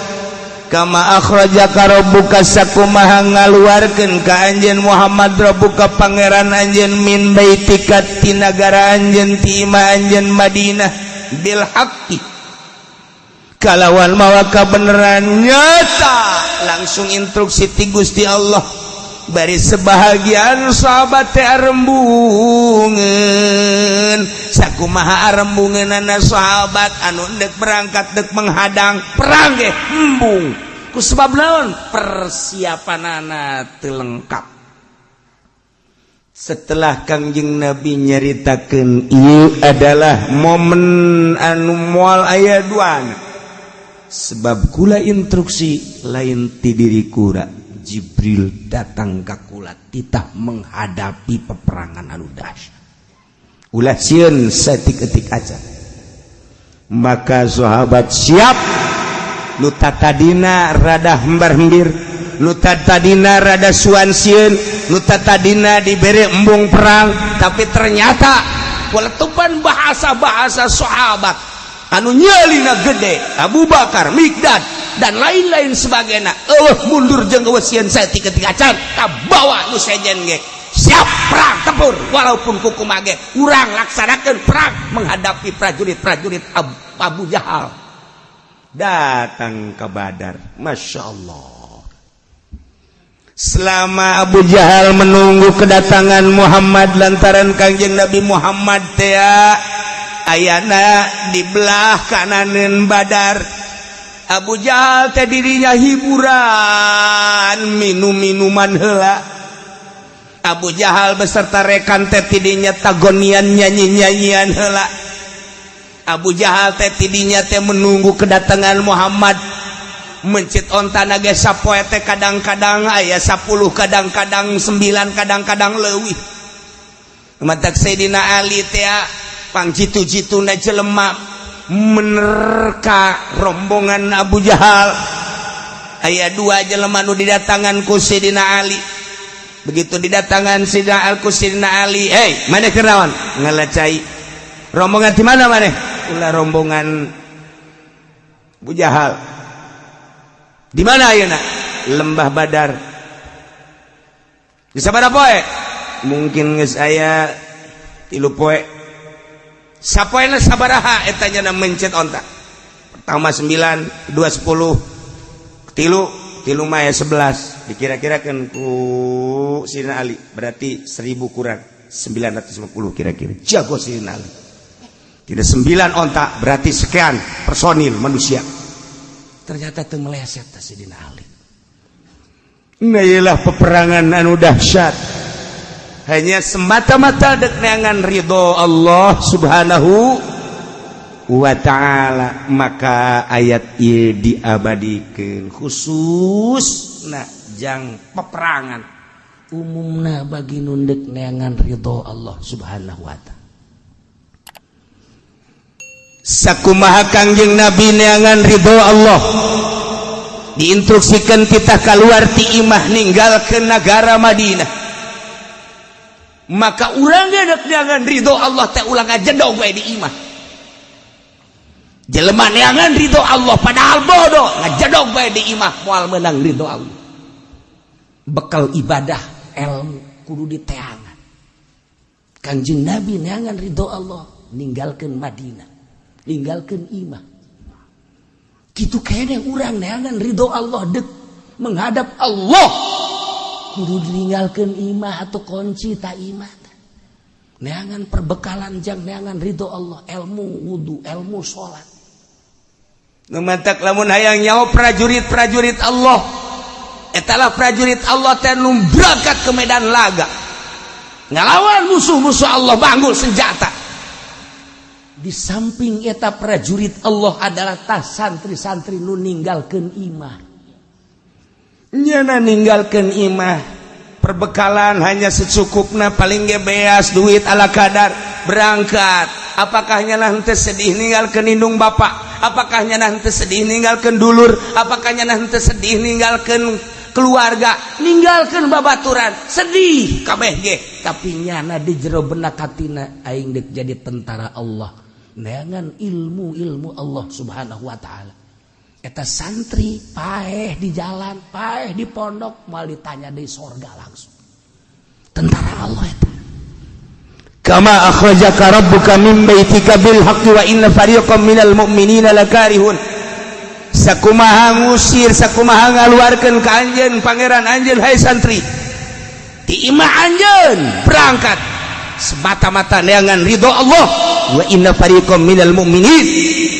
Kama akhrajaka rabbuka sakumaha ngaluarkeun ka anjeun Muhammad rabbuka pangeran anjeun min baitika ti nagara anjeun ti imah anjeun Madinah bil haqqi kalawan mawa kabeneran nyata. Langsung instruksi ti Gusti Allah bari sebahagian sahabat teh arembungeun. Sakumaha arembungeunana sahabat anu dek berangkat dek menghadang perang ge embung ku sebab naon persiapanana teu lengkap. Setelah Kangjeng Nabi nyaritakeun ieu adalah momen anu moal aya duana. Sebab kula instruksi lain ti diri kura, Jibril datang ka kula titah menghadapi peperangan anu dahsyat. Ulah sieun satik-etik aja. Maka sahabat siap, nu tadina rada hembar-hembir, nu tadina rada suan sieun, nu tadina dibere embung perang, tapi ternyata waletupan bahasa-bahasa sahabat anu nyelina gede, Abu Bakar, Mikdad dan lain-lain sebagainya. Mundur jeung eueuh sieun satik-etik acan, kabawa nu sejen ge. Siap perang tempur walaupun kuku mage urang laksanakeun perang menghadapi prajurit-prajurit Abu Jahal datang ke Badar. Masya Allah. Selama Abu Jahal menunggu kedatangan Muhammad lantaran Kangjeng Nabi Muhammad teh ayana di belah kananeun Badar, Abu Jahal teh dirinya hiburan minum-minuman heula. Abu Jahal beserta rekan teh tidinya tagonian nyanyi-nyanyian heula. Abu Jahal teh tidinya teh menunggu kedatangan Muhammad. Mencit ontana ge sapoe teh kadang-kadang aya 10, kadang-kadang 9, kadang-kadang leuwih. Matak Sayyidina Ali teh pangjitu-jituna jelema menerka rombongan Abu Jahal. Aya 2 jelema nu didatangan ku Sayyidina Ali. Begitu didatangan Sayyidina Ali, maneh keur naon? Ngalacai. Rombongan di mana maneh? Ulah rombongan Abu Jahal. Di mana ayeuna? Lembah Badar. Di sabaraha poe? Mungkin geus aya 3 poe. Sapoena sabaraha eta nya mencet onta? Pertama 9, kedua 10, tilu mah 11. Dikira-kirakan ku Sayyidina Ali berarti 1000 kurang 950 kira-kira. Jago Sayyidina Ali. Tidak 9 ontak berarti sekian personil manusia. Ternyata teu meleset Sayyidina Ali. Nailah peperangan anu dahsyat. Hanya semata-mata dek neangan ridho Allah Subhanahu wa ta'ala. Maka ayat ieu diabadikeun khususna jang peperangan umumna bagi nundek neangan ridho Allah Subhanahu wa ta'ala. Sakumaha Kangjeng Nabi neangan ridho Allah diinstruksikan kita keluar ti imah ninggalkeun negara Madinah. Maka urang dek neangan ridho Allah teh ulang ajedog we di imah. Jelema neangan ridho Allah padahal bodoh ngajedog bae di imah moal meunang ridho Allah. Bekal ibadah ilmu kudu diteangan. Kanjeng Nabi neangan ridho Allah ninggalkeun Madinah, ninggalkeun imah. Kitu kene urang neangan ridho Allah dek menghadap Allah kudu ninggalkeun imah atau kunci ta imah. Neangan perbekalan jang neangan ridho Allah, ilmu wudu, ilmu salat. Numantak lamun hayang nyawa prajurit-prajurit Allah, etalah prajurit Allah teh nu berangkat ke medan laga ngalawan musuh-musuh Allah banggul senjata. Di samping eta prajurit Allah adalah tas santri-santri nu ninggalkeun imah. Nyana ninggalkeun imah, perbekalan hanya secukupna, paling ge beas duit ala kadar berangkat. Apakah nyana henteu sedih ninggalkeun indung bapak? Apakah nyana henteu sedih ninggalkeun dulur? Apakah nyana henteu sedih ninggalkeun keluarga? Ninggalkeun babaturan sedih kabeh ge, tapi nyana di jero benak hatina aing deuk jadi tentara Allah. Neangan ilmu Allah Subhanahu wa ta'ala. Eta santri paeh di jalan, paeh di pondok, mal ditanya di sorga langsung. Tentara Allah eta. Kama akhrajaka rabbuka min baitika bil haqqi wa inna fariqam minal mu'minina lakarihun. Sakumaha ngusir, sakumaha ngaluarkeun ka anjeun pangeran anjeun hai santri. Ti imah anjeun berangkat. semata-mata neangan ridho Allah. Wa inna fariqam minal mu'minin,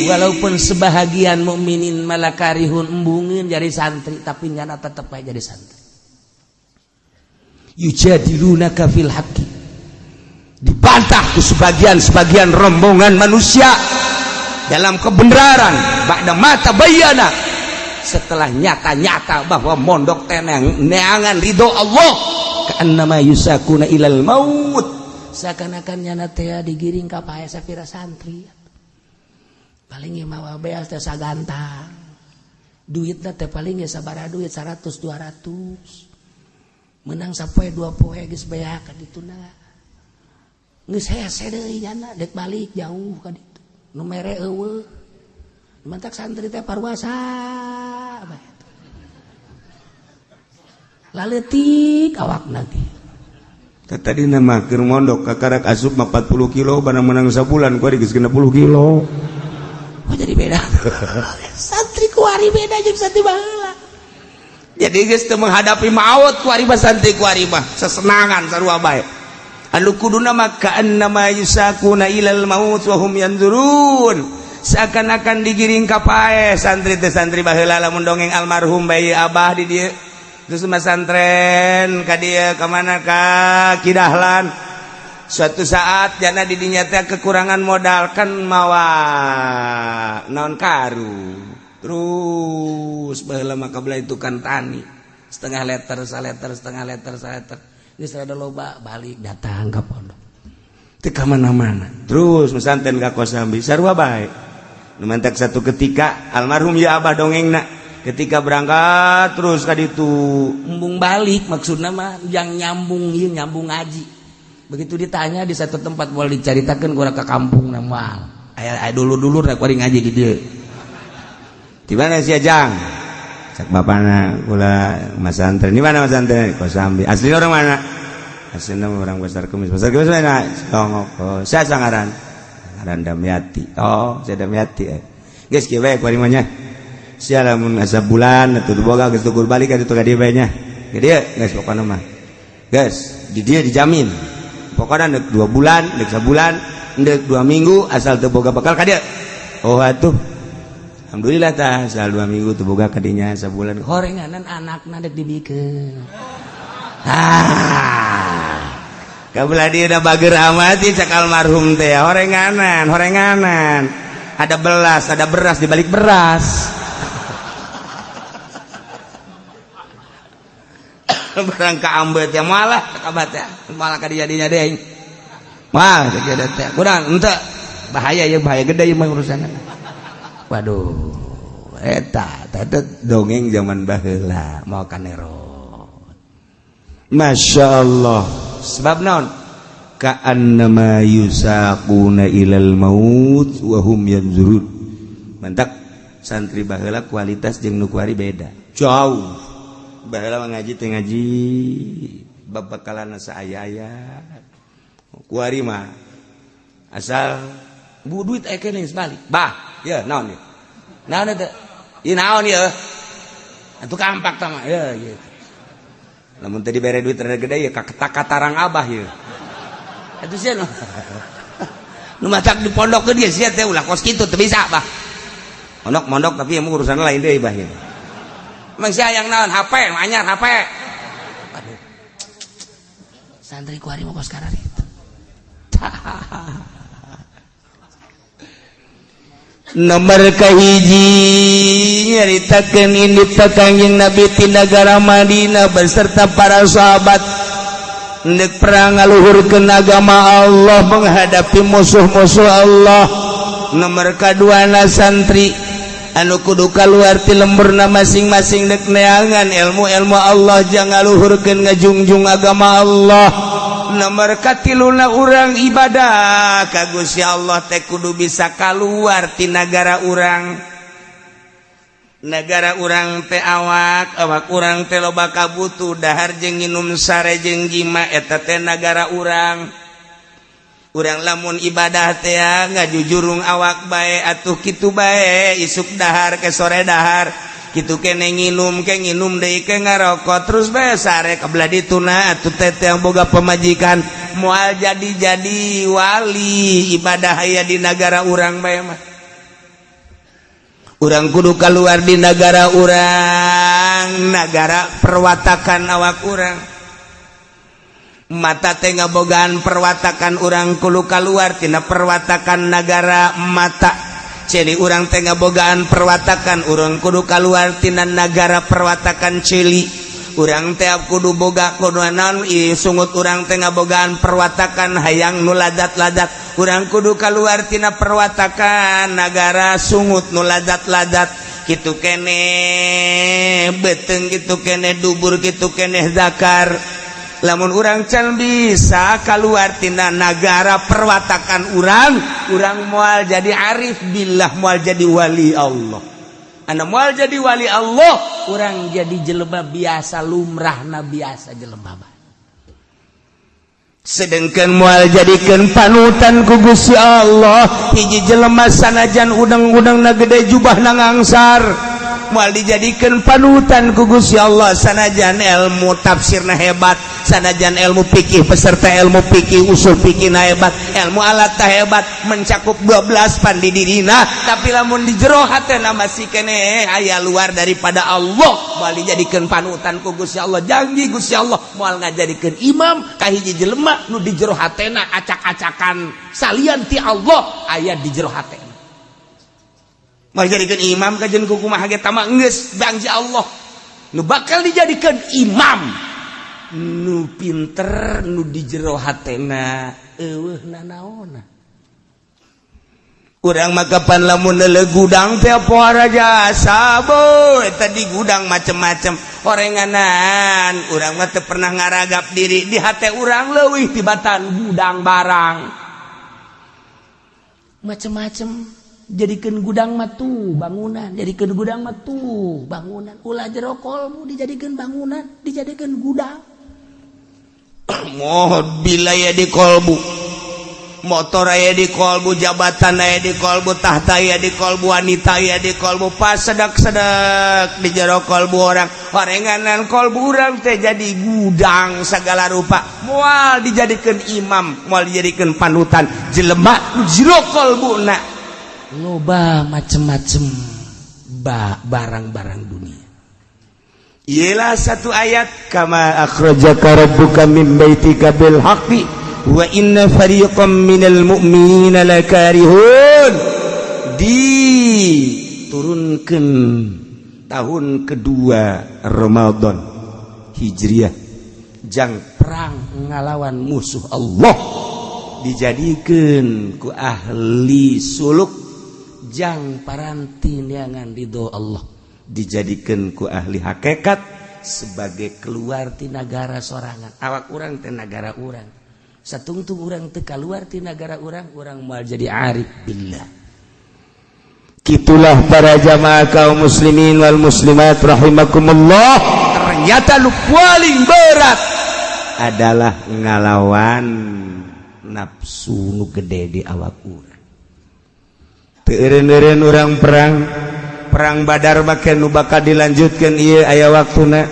walaupun sebahagian mukminin malah karihun embungin jadi santri tapi nyana tetep aja jadi santri. Yujadilunaka fil haqqi, dibantah ke sebagian rombongan manusia dalam kebenaran ba'da mata bayana, setelah nyata-nyata bahwa mondok tenang neangan ridho Allah. Ka'annama yusakuna ilal maut, seakan-akan nyana teh digiring ka pae sapira santri. Paling ge mawa beas teh sagantang. Duitna teh paling ge sabaraha duit 100-200. Menang sapoe 2 poe geus beak ka dituna. Geus hese deui nyana dek balik jauh ka ditu. Nu mere eueuh. Mantak santri teh parwasa bae. Laletik awakna teh. Tadi nama keur mondok kakarak asup 40 kilo barang menang sabulan kuari geus 60 kilo. Oh jadi beda. Santri kuari beda jeung santri baheula. Jadi geus teu menghadapi maut kuari mah santri kuari mah sesenangan sarua bae. Anu kuduna mah ka'annama yusakuna ilal maut wa hum yanzurun. Seakan-akan digiring ka pae santri teh santri baheula lamun dongeng almarhum bayi abah di dieu. Terus masantren ka dieu ka mana ka Kidahlan. Suatu saat jana di dinya teh kekurangan modal kan mawa naon karu. Terus baheula mah kabla itu kan tani. Setengah liter. Geus rada loba balik datang ka pondok. Teu ka mana-mana. Terus masantren ka Kosambi sarua bae. Nu mantek satu ketika almarhum ya abah dongengna. Ketika berangkat terus ka ditu embung balik maksudna mah yang nyambung ieu nyambung ngaji. Begitu ditanya di satu tempat boleh dicaritakeun urang ka kampung nama. Aya dulu-dulur rek kuari ngaji di dieu. Di mana si Ajang? Cak bapana kula masantren. Di mana masantren? Kosambi. Asli orang mana? Asli orang Pasar Kemis. Pasar Kemis mana? Songok. Oh, saya sangaran. Sangaran Damyati. Oh, saya Damyati. Geus kieu bae kuari mah nya. Sia lamun asa bulan atuh boga geus tukur balik ka ditu ka dieu bae nya. Ka dieu geus pokona mah. Geus, di dieu dijamin. Pokona neuk 2 bulan, neuk sabulan, neuk 2 minggu asal teu boga bekal ka dieu. Oh atuh. Alhamdulillah tah asal 2 minggu teu boga ka dinya sabulan. Horenganan anakna dek dibikeun. Kabelah dieu da bager amat cak almarhum teh horenganan. Ada belas, ada beras di balik beras. Barang kaambet ya malah kabat ya malah ka dinya deui mah jadi teh kurang henteu bahaya ya bahaya gede ya mah urusanna. Waduh eta dongeng zaman baheula mau kanerot. Masyaallah. Sebab naon? Ka'annama yusaquna ilal maut wa hum yanzurun. Mantak santri baheula kualitas jeung nu kuari beda. Jauh. Baheula ngaji teh ngaji babakalan saaya-aya. Kuari mah asal bu duit aya keneh balik. Bah, ya naon ieu? Naon eta? Ieu naon ieu? Atuh kampak tah mah. Ya ieu. Lamun teh dibere duit rada gede ya katarang abah ieu. Atuh sia nu. Nu matak di pondok ke dia sia teh ulah kos kitu teu bisa, Bah. Mondok tapi emang urusan lain deui, Bah. Emang sia yang naon HP, anyar HP. Aduh. Santri kuari mau kos karar itu. Nomor kahiji nyaritakeun indit Kangjeng Nabi ti nagara Madinah beserta para sahabat hendak perang ngaluhurkeun agama Allah menghadapi musuh-musuh Allah. Nomor kaduana santri anu kudu kaluar ti lemburna masing-masing dek neangan ilmu-ilmu Allah jang ngaluhurkeun ngajungjung agama Allah. Nomor katiluna urang ibadah ka Gusti Allah teh kudu bisa kaluar ti nagara urang. Nagara urang teh awak urang teh loba kabutuh dahar jeung nginum sare jeung gima eta teh nagara urang. Urang lamun ibadah teh ngajujurung awak bae atuh kitu bae isuk dahar ke sore dahar gitu kene nginum deui ke ngarokok terus bae sare kebelah dituna atuh teh yang boga pemajikan moal jadi wali ibadah aya di negara urang bae mah. Urang kudu keluar di negara urang, negara perwatakan awak urang. Mata teh ngabogaan perwatakan urang kudu keluar tina perwatakan negara mata. Celi urang teh ngabogaan perwatakan urang kudu keluar tina negara perwatakan celi. Urang teh kudu boga kudu naon sungut urang teh ngabogaan perwatakan hayang nu ladat-ladat. Urang kudu keluar tina perwatakan negara sungut nu ladat-ladat. Kitu kene beteng kitu kene dubur kitu kene zakar. Lamun urang can bisa keluar tina negara perwatakan urang moal jadi arif billah, moal jadi wali Allah. Anu moal jadi wali Allah, urang jadi jelema biasa lumrahna biasa jelema mah. Sedengkeun moal jadikeun panutan ku Gusti Allah, hiji jelema sanajan udang-udangna gede jubahna ngangsar. Moal dijadikan panutan ku Gusti Allah sanajan ilmu tafsirna hebat, sanajan ilmu fikih peserta ilmu fikih usul fikihna hebat, ilmu alat hebat mencakup 12 pandidirina, tapi lamun di jero hatena masih kene aya luar daripada Allah. Moal dijadikan panutan ku Gusti Allah, janji Gusti Allah moal ngajadikeun imam ka hiji jelema nu di jero hatena acak-acakan salian ti Allah aya di jero hatena. Mau jadikan imam kajian kukumah ge tama geus janji Allah nu bakal dijadikan imam nu pinter nu di jero hatena eueuhna naonna. Urang mah kapan lamun leuleuh gudang teh poara jasa boy tadi gudang macem-macem orenganan urang mah teu pernah ngaragap diri di hate urang leuwih tibatan gudang barang macem-macem. Jadikan gudang matu bangunan, jadikan gudang matu bangunan, ulah jero kolbu dijadikan bangunan, dijadikan gudang. Mobil aya di kolbu, motor aya di kolbu, jabatan aya di kolbu, tahta aya di kolbu, wanita aya di kolbu, pas sedak-sedak di jero kolbu orang, orenganan kolbu orang teh jadi gudang segala rupa. Moal dijadikan imam, moal dijadikan panutan, jelema nu jero kolbuna. Loba macem-macem barang-barang dunia. Ialah satu ayat kama akhrajaka rabbuka min baitika bil haqqi wa inna fariqam minal mu'minina lakarihun. Diturunkeun tahun kedua Ramadan Hijriah jang perang ngalawan musuh Allah dijadikeun ku ahli suluk jang paranti neangan ridho Allah dijadikan ku ahli hakikat sebagai keluar ti negara sorangan. Awak urang teh negara urang satungtung urang teh keluar ti negara urang moal jadi arif billah. Kitulah para jamaah kaum muslimin wal muslimat rahimakumullah, ternyata lu paling berat adalah ngalawan nafsu nu gede di awak urang. Teureun-eureun urang perang Badar make nu bakal dilanjutkeun ieu aya waktuna.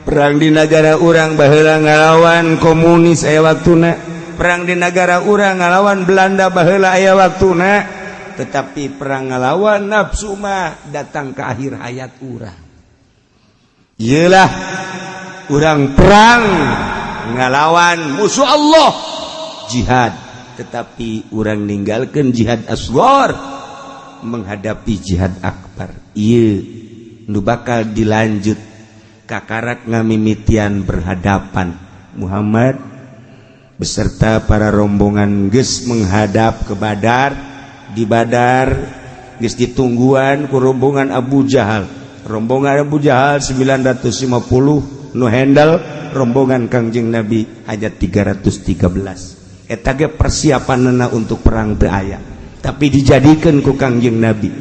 Perang di negara urang baheula ngalawan komunis aya waktuna. Perang di negara urang ngalawan Belanda baheula aya waktuna. Tetapi perang ngalawan nafsu mah datang ke akhir hayat urang. Ieulah urang perang ngalawan musuh Allah jihad. Tetapi orang ninggalkan jihad asghar menghadapi jihad akbar. Ieu nu bakal dilanjut kakarak ngamimitian berhadapan Muhammad beserta para rombongan geus menghadap ke Badar. Di Badar geus ditungguan ku rombongan Abu Jahal. Rombongan Abu Jahal 950 nu handle rombongan Kangjeng Nabi ayat 313. Eta ge persiapanna untuk perang teu aya, tapi dijadikeun ku Kangjeng Nabi.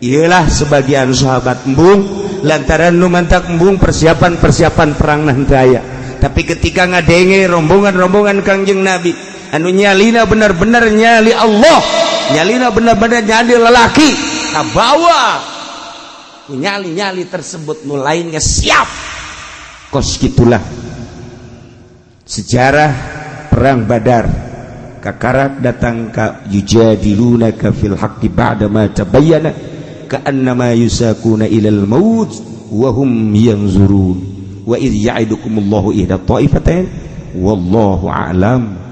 Iyalah sebagian sahabat embung lantaran nu mantak embung persiapan perang nah teu aya. Tapi ketika ngadenge rombongan Kangjeng Nabi anu nyalina benar-benar nyali Allah, nyalina benar-benar nyali lelaki, kabawa nyali-nyali tersebut nu lainnya siap. Kos gitulah sejarah perang Badar kakarak datang ka yujadilunaka fil haqqi ba'da ma tabayyana ka'annama yusakuna ilal maut wa hum yanzurun wa idh ya'idukumullahu ihda ta'ifatain wallahu a'lam.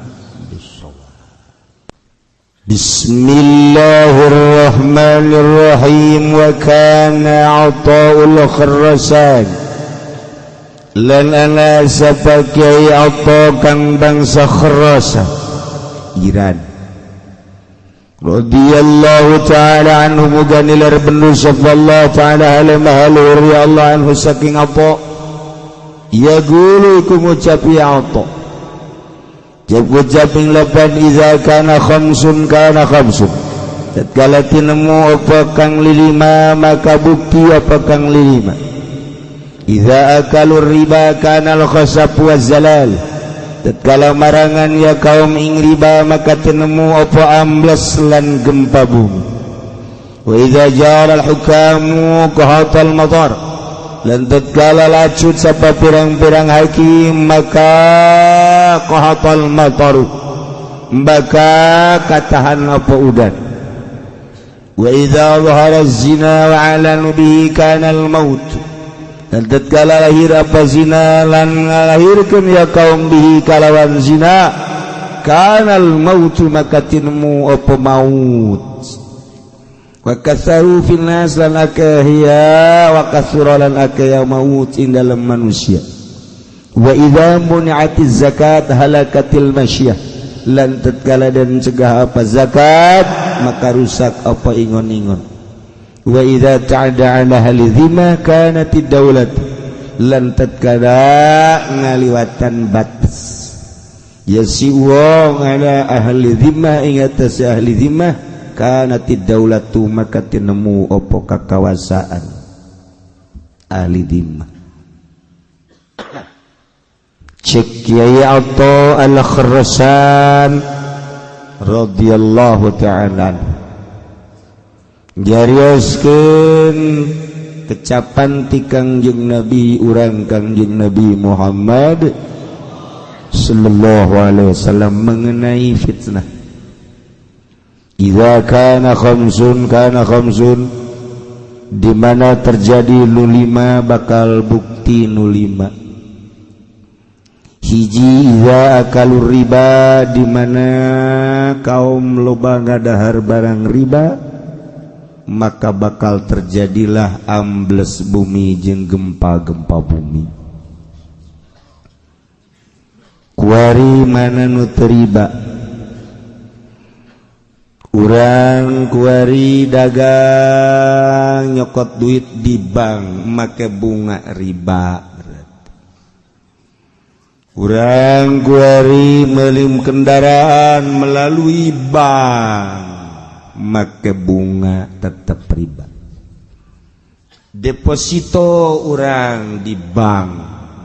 Bismillahirrahmanirrahim. Wa kana Ata'ul Khurasan lan ana sapakai Ata kang bangsa Khurasan Iran radhiyallahu ta'ala anhu muganilar benu sallallahu ta'ala alaihi mahalur ya Allah anhu saking Ata ya gulu iku ngucapi Ata ucaping lapan iza kana khamsun tatkala tinemu apa kang lilima maka bukti apa kang lilima. Iza akalur riba kana al-khasab wa zalal tatkala marangan ya kaum ing riba maka tinemu apa amblas lan gempa bumi. Wa iza jara al-hukamu qahatal matar lan tatkala lacut sapa pirang-pirang hakim maka qahatal mataru maka katahan apa udan. Wa idza dhahara az-zina wa 'alanu bihi kana al-maut dan tatkala lahir apa zina lan ngalahirkeun ya kaum bihi kalawan zina kana al-maut maka tinemu apa maut. Wa katharu fil nas lan akhiya wa kathura lan akhiya maut ing dalam manusia. Wa idza muni'atiz zakat halakatil masyah lan tatkala dan cegah apa zakat maka rusak apa ingon-ingon. Wa idza ta'ada 'ala ahli dhimma kanatid daulat lan tatkala ngaliwatan batas yasi wong ala ahli dhimma ing atas ahli dhimmah kanatid daulatu maka tinemu apa kakawasan ahli dhimmah. Cek Kiai Ata Al-Khurasan radhiyallahu ta'ala jarioskeun kecapan ti Kangjeng Nabi urang Kangjeng Nabi Muhammad sallallahu alaihi wasallam mengenai fitnah. Idza kana khamsun di mana terjadi nulima bakal bukti nulima. Hiji idza akalur riba di mana kaum loba ngadahar barang riba maka bakal terjadilah ambles bumi jeung gempa-gempa bumi. Kuari mana nu riba urang kuari dagang nyokot duit di bank make bunga riba. Urang kuari melim kendaraan melalui bank make bunga tetap riba. Deposito urang di bank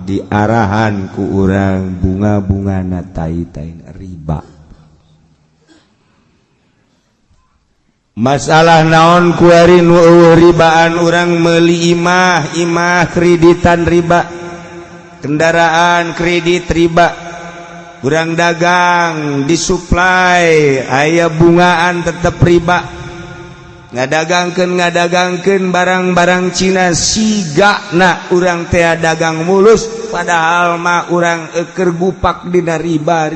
di arahan ku urang bunga-bunga na tai-tai riba. Masalah naon kuari nu ribaan urang meuli imah kreditan riba. Kendaraan kredit riba, kurang dagang disuplai aya bungaan tetap riba. Ngadagangkeun barang-barang Cina sigana urang teh dagang mulus padahal mah urang keur gupak dina riba.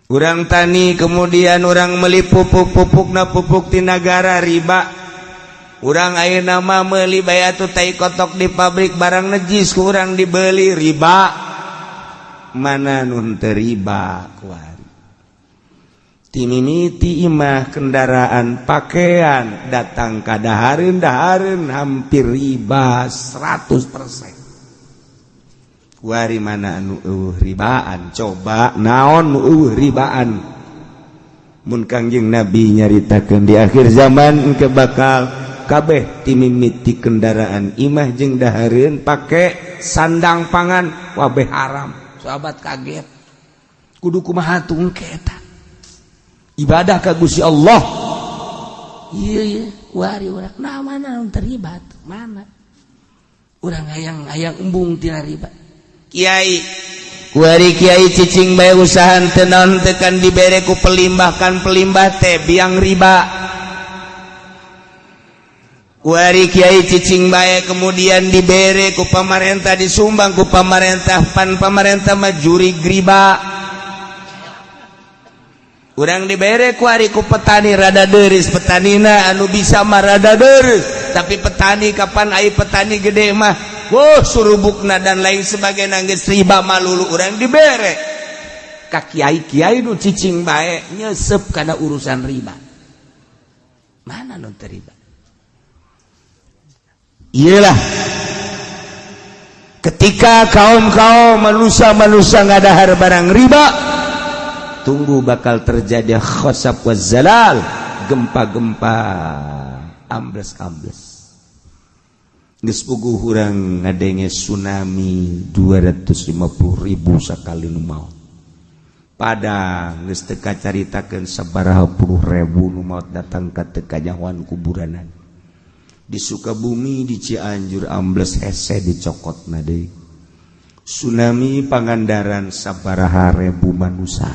Urang tani kemudian urang meuli pupuk-pupukna pupuk ti nagara riba. Urang ayeuna mah meuli bayatu tai kotok di pabrik barang najis kurang dibeli riba. Mana nun teu riba kuari. Timimiti imah kendaraan pakaian datang ka dahareun hampir riba 100%. Kuari mana anu ribaan coba naon nu ribaan. Mun Kangjeng Nabi nyaritakeun di akhir zaman engke bakal kabeh timimiti kendaraan imah jeung dahareun pake sandang pangan wabeh haram. Sahabat kaget kudu kumaha tungke eta ibadah ka Gusti Allah iya wari urang nah mana terlibat mana urang hayang embung tina riba kiai wari kiai cicing bae usahan teu naon tekan dibere ku pelimbah teh biang riba wari kiai cicing bae kemudian dibere ku pamarentah disumbang ku pamarentah pamarentah mah juri riba urang dibere ku ari ku petani rada deureus petanina anu bisa mah rada deureus tapi petani kapan aya petani gede mah surubukna dan lain sebagainya geus riba malulu urang dibere ka kiai-kiai nu cicing bae nyesep kana urusan riba mana nu teu riba iyalah ketika kaum-kaum manusia ngadahar barang riba tunggu bakal terjadi khosab wa zalal gempa-gempa ambles geus puguh urang ngadenge tsunami 250.000 sakali nu maot padang geus teu kacaritakeun sabaraha puluh ribu nu maot datang ka teu kanyahoan kuburanan di Sukabumi di Cianjur ambles hese dicokotna deui tsunami Pangandaran sabaraha ribu manusia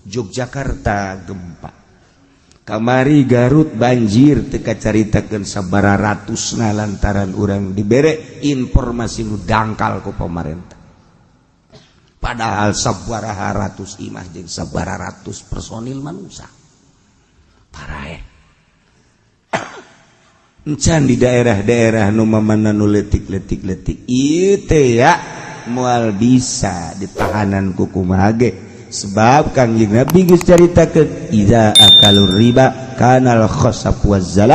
Yogyakarta gempa kamari Garut banjir teka caritakeun sabaraha ratusna lantaran urang dibere informasi nu dangkal ku pamarentah padahal sabaraha ratus imah jeung sabaraha ratus personil manusia parae encan di daerah-daerah nu mamana nu letik-letik ieu teh ya moal bisa ditahanan ku kumaha ge sebab Kangjeng Nabi geus caritakeun idza akalur riba kanal khosab waz zalal